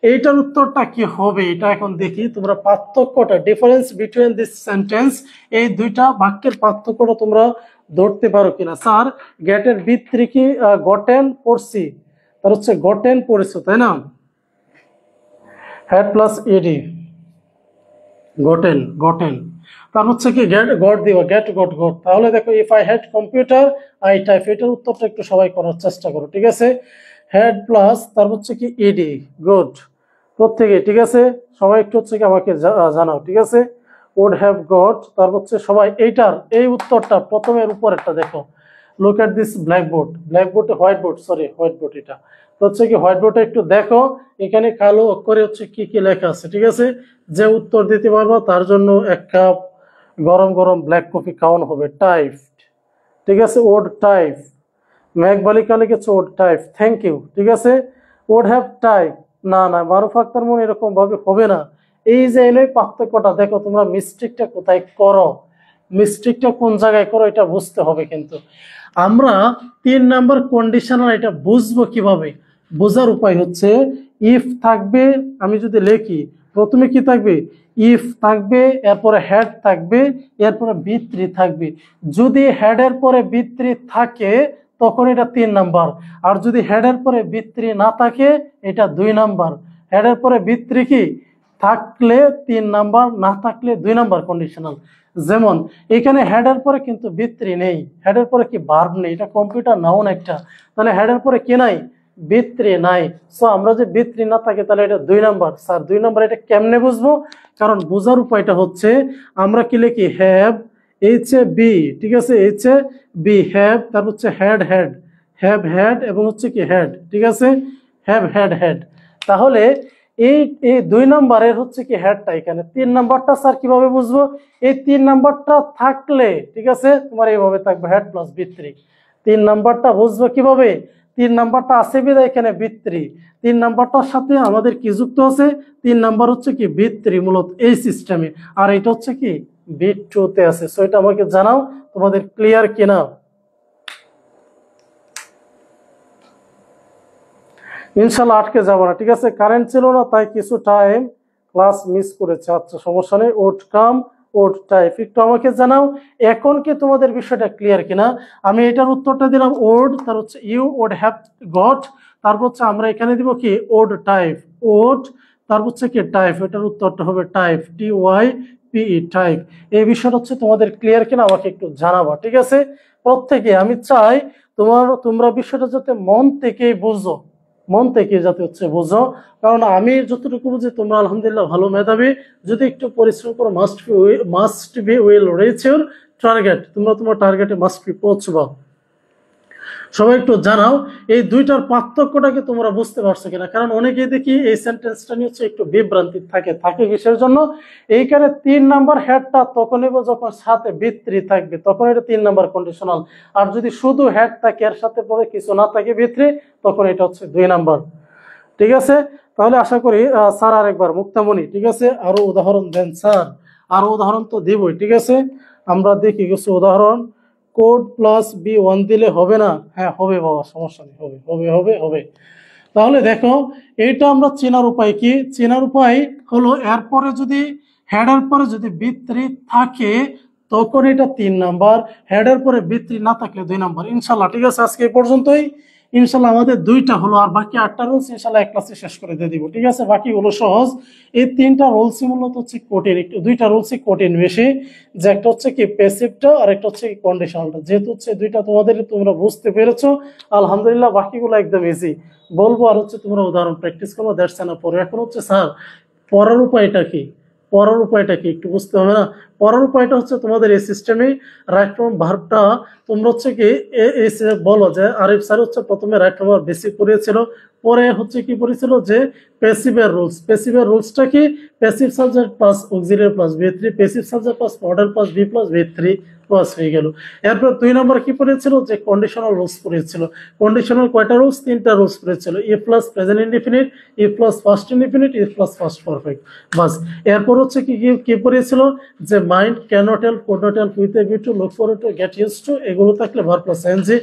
এইটার উত্তরটা কি হবে এটা এখন দেখি। তোমরা পার্থক্যটা, ডিফারেন্স বিটুইন দিস সেন্টেন্স, এই দুইটা বাক্যের পার্থক্যটা তোমরা ধরতে পারো কিনা। স্যার গেটের B3 কি গটেন পড়ছি, তার হচ্ছে গটেন পড়েছো, তাই না? হ্যাড প্লাস এডি, গটেন, তার হচ্ছে কি গট দিবা, গট। তাহলে দেখো if I had computer I type, এটার উত্তরটা একটু সবাই করার চেষ্টা করো, ঠিক আছে। হ্যাড প্লাস তার হচ্ছে কি ইডি, গুড প্রত্যেকে, ঠিক আছে। সবাই একটু হচ্ছে কি আমাকে জানাও, ঠিক আছে। উড হ্যাভ গট, তার হচ্ছে সবাই এই উত্তরটা প্রথমের উপরেরটা দেখো। Look at this white board, এটা তো হচ্ছে কি হোয়াইট বোর্ডটা একটু দেখো, এখানে কালো অক্ষরে হচ্ছে কি কি লেখা আছে, ঠিক আছে। যে উত্তর দিতে পারবো তার জন্য 1 কাপ গরম ব্ল্যাক কফি খাওয়ানো হবে। টাইপ, ঠিক আছে, ওড টাইপ, মেঘবালিকা লিখেছে ওড টাইপ, থ্যাংক ইউ, ঠিক আছে। ওড হ্যাভ টাইপ, না মারুফ আক্তার মনে এরকম ভাবে হবে না। এই যে এলো পার্থক্যটা দেখো, তোমরা মিস্টেকটা কোথায় করো, মিস্টেকটা কোন জায়গায় করো এটা বুঝতে হবে। কিন্তু আমরা 3 নাম্বার কন্ডিশনাল এটা বুঝবো কিভাবে, বোঝার উপায় হচ্ছে ইফ থাকবে, আমি যদি লিখি প্রথমে কি থাকবে, ইফ থাকবে, এরপরে হেড থাকবে, এরপরে B3 থাকবে। যদি হেডের পরে B3 থাকে তখন এটা 3 নাম্বার, আর যদি হেডের পরে B3 না থাকে এটা 2 নাম্বার। হেডের পরে B3 কি থাকলে 3 নাম্বার, না থাকলে 2 নাম্বার কন্ডিশনাল। যেমন এখানে হেডের পরে কিন্তু বি3 নেই, হেডের পরে কি ভার্ব নেই, এটা কম্পিউটার নাউন একটা, তাহলে হেডের পরে কি নাই, বি3 নাই। সো আমরা যে বি3 না থাকে তাহলে এটা 2 নাম্বার। স্যার 2 নাম্বার এটা কেমনে বুঝবো? কারণ বোঝার উপায়টা হচ্ছে আমরা কি লিখি, হ্যাভ এইচ এ বি, ঠিক আছে, এইচ এ বি হ্যাভ, তারপর হচ্ছে হেড হেড, হ্যাভ হেড এবং হচ্ছে কি হেড, ঠিক আছে, হ্যাভ হেড হেড। তাহলে এই এই 2 নাম্বারের হচ্ছে কি হেডটা এখানে, 3 নাম্বারটা স্যার কিভাবে বুঝবো? এই 3 নাম্বারটা থাকলে, ঠিক আছে, তোমার এইভাবে থাকবে হেড প্লাস বি3। 3 নাম্বারটা বুঝবো কিভাবে? 3 নাম্বারটা আছে বিধায় এখানে বি3, 3 নাম্বারটার সাথে আমাদের কি যুক্ত আছে, 3 নাম্বার হচ্ছে কি বি3 মূলত এই সিস্টেমে, আর এটা হচ্ছে কি বি2 তে আছে। সো এটা আমাকে জানাও তোমাদের ক্লিয়ার কিনা। ইনশাল্লাহ আটকে যাবো না, ঠিক আছে। কারেন্ট ছিল না তাই কিছু টাইম ক্লাস মিস করেছে, আচ্ছা সমস্যা নেই। ওড কাম, ওড টাইপ, একটু আমাকে জানাও এখন কি তোমাদের বিষয়টা ক্লিয়ার কিনা। আমি এটার উত্তরটা দিলাম ওড, তার হচ্ছে ইউ ওড হ্যাভ গট, তারপর হচ্ছে আমরা এখানে দিব কি ওড টাইপ, ওড তারপর হচ্ছে কি টাইপ, এটার উত্তরটা হবে টাইপ, টি ওয়াই পিই টাইপ। এই বিষয়টা হচ্ছে তোমাদের ক্লিয়ার কিনা আমাকে একটু জানাবা, ঠিক আছে। প্রত্যেকে আমি চাই তোমরা বিষয়টা যাতে মন থেকেই বুঝো, মন থেকে যাতে হচ্ছে বোঝো, কারণ আমি যতটুকু বুঝি তোমরা আলহামদুলিল্লাহ ভালো মেধাবী। যদি একটু পরিশ্রম করো, must be will reach your target, তোমরা তোমার টার্গেটে মাস্ট বি পৌঁছবা। সবাই একটু জানাও এই দুইটার পার্থক্যটাকে তোমরা বুঝতে পারছো কিনা, কারণ অনেকেই দেখি এই সেন্টেন্সটা নিয়ে হচ্ছে একটু বিভ্রান্তি থাকে কিসের জন্য। এইখানে 3 নাম্বার হেডটা তখন নেব যখন সাথে বি3 থাকবে, তখন এটা 3 নাম্বার কন্ডিশনাল। আর যদি শুধু হেড থাকে এর সাথে পরে কিছু না থাকে বি3, তখন এটা হচ্ছে 2 নাম্বার, ঠিক আছে। তাহলে আশা করি স্যার আরেকবার মুক্তামণি, ঠিক আছে, আরো উদাহরণ দেন স্যার। আরো উদাহরণ তো দিবই, ঠিক আছে। আমরা দেখি কিছু উদাহরণ। কোড প্লাস বি1 দিলে হবে না? হ্যাঁ হবে বাবা, সমস্যা নেই, হবে হবে হবে হবে। তাহলে দেখো এইটা আমরা চেনার উপায় কি, চেনার উপায় হলো এরপরে যদি হেডের পরে যদি বি3 থাকে তখন এটা 3 নাম্বার, হেডের পরে বি3 না থাকলে 2 নাম্বার। ইনশাল্লাহ ঠিক আছে, আজকে এই পর্যন্তই। ইনশাল্লাহ আমাদের 2টা হলো, আর বাকি 8টা রুলস ইনশাল্লাহ এক ক্লাসে শেষ করে দিয়ে দিব, ঠিক আছে। বাকিগুলো সহজ। এই 3টা রুলসই মূলত হচ্ছে কঠিন, একটু 2টা রুলসই কঠিন বেশি, যে একটা হচ্ছে কি প্যাসিভটা আর একটা হচ্ছে কি কন্ডিশনালটা। যেহেতু হচ্ছে 2টা তোমরা বুঝতে পেরেছো আলহামদুলিল্লাহ, বাকিগুলো একদম ইজি বলবো, আর হচ্ছে তোমরা উদাহরণ প্র্যাকটিস করবো, দ্যাটস এনাফ। পরে এখন হচ্ছে স্যার পড়ার উপায়টা কি, পড়ার উপায়টা কি একটু বুঝতে হবে না। পড়ার উপায়টা হচ্ছে তোমাদের এই সিস্টেমে রাইট ফ্রম ভার্বটা তোমরা হচ্ছে কি বলো যে আরিফ স্যার হচ্ছে প্রথমে রাইট ফ্রম ভার্ব বেসিক পড়িয়েছিল, পরে হচ্ছে কি পড়েছিল যে প্যাসিভের রুলস। প্যাসিভের রুলসটা কি, passive subject plus auxiliary plus বি3, passive subject plus modal plus be plus বি3 প্লাস হয়ে গেল। এরপর 2 নম্বর কি পড়েছিল, যে কন্ডিশনাল রুলস পড়েছিল। কন্ডিশনাল কয়টা রুলস, 3টা রুলস পড়েছিল, ই প্লাস প্রেজেন্ট ইনডিফিনিট, ই প্লাস ফার্স্ট ইনডিফিনিট, ই প্লাস ফার্স্ট পারফেক্ট, বাস। এরপর হচ্ছে কি কি পড়েছিল, যে mind, can not help, could not help, with a view to, look forward to, gate used to, এগুলো থাকলে ভার্ব প্লাস এনজি।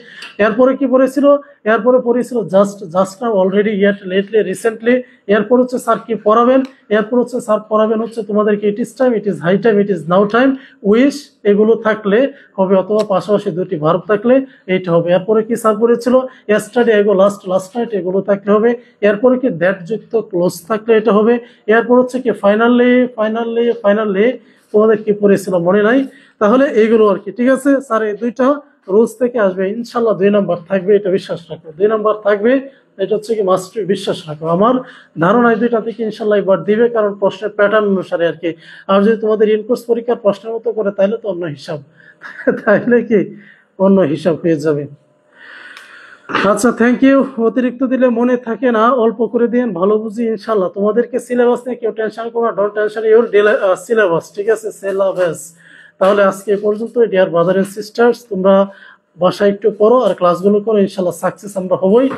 এরপরে কি পড়েছিল, এরপরে পড়েছিল just, just now, already, yet, lately, recently. এরপর হচ্ছে স্যার কি পড়াবেন, এরপর হচ্ছে স্যার পড়াবেন হচ্ছে তোমাদেরকে it is time, it is high time, it is now time, wish, এগুলো থাকলে হবে, অথবা পাশাপাশি 2টি ভার্ব থাকলে এইটা হবে। এরপরে কি স্যার পড়েছিল, ইয়েস্টারডে, এগো, লাস্ট, লাস্ট নাইট, এগুলো থাকলে হবে। এরপরে কি দ্যাট যুক্ত ক্লোজ থাকলে এটা হবে। এরপর হচ্ছে কি ফাইনালি, ফাইনালি, ফাইনালি তোমাদের কি পড়েছিল মনে নাই, তাহলে এইগুলো আর কি, ঠিক আছে। স্যার এই 2টা রুলস থেকে আসবে ইনশাল্লাহ, 2 নাম্বার থাকবে, এটা বিশ্বাস রাখো, 2 নাম্বার থাকবে, এটা হচ্ছে কি মাস্ট বিশ্বাস রাখো। আমার ধারণা এই 2টা থেকে ইনশাল্লাহ এবার দিবে, কারণ প্রশ্নের প্যাটার্ন অনুসারে আর কি। আর যদি তোমাদের ইনকোর্স পরীক্ষার প্রশ্নের মতো করে তাহলে তো অন্য হিসাব, তাহলে কি অন্য হিসাব হয়ে যাবে। আচ্ছা থ্যাংক ইউ। অতিরিক্ত দিলে মনে থাকে না, অল্প করে দিন, ভালো বুঝি ইনশাল্লাহ। তোমাদেরকে সিলেবাস নিয়ে কেউ টেনশন করো না, ডোন্ট টেনশন ইউর সিলেবাস, ঠিক আছে, সিলেবাস। তাহলে আজকে এই পর্যন্ত। ডিয়ার ব্রাদার এন্ড সিস্টার্স, তোমরা বাসায় একটু পড়ো আর ক্লাসগুলো করো, ইনশাল্লাহ সাকসেস আমরা হবই।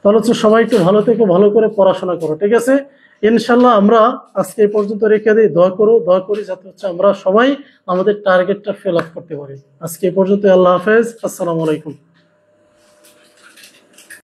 তাহলে হচ্ছে সবাই একটু ভালো থেকে ভালো করে পড়াশোনা করো, ঠিক আছে। ইনশাল্লাহ আমরা আজকে এই পর্যন্ত রেখে দিই, দোয়া করি যাতে হচ্ছে আমরা সবাই আমাদের টার্গেটটা ফিল আপ করতে পারি। আজকে এই পর্যন্ত, আল্লাহ হাফেজ, আসসালামু আলাইকুম।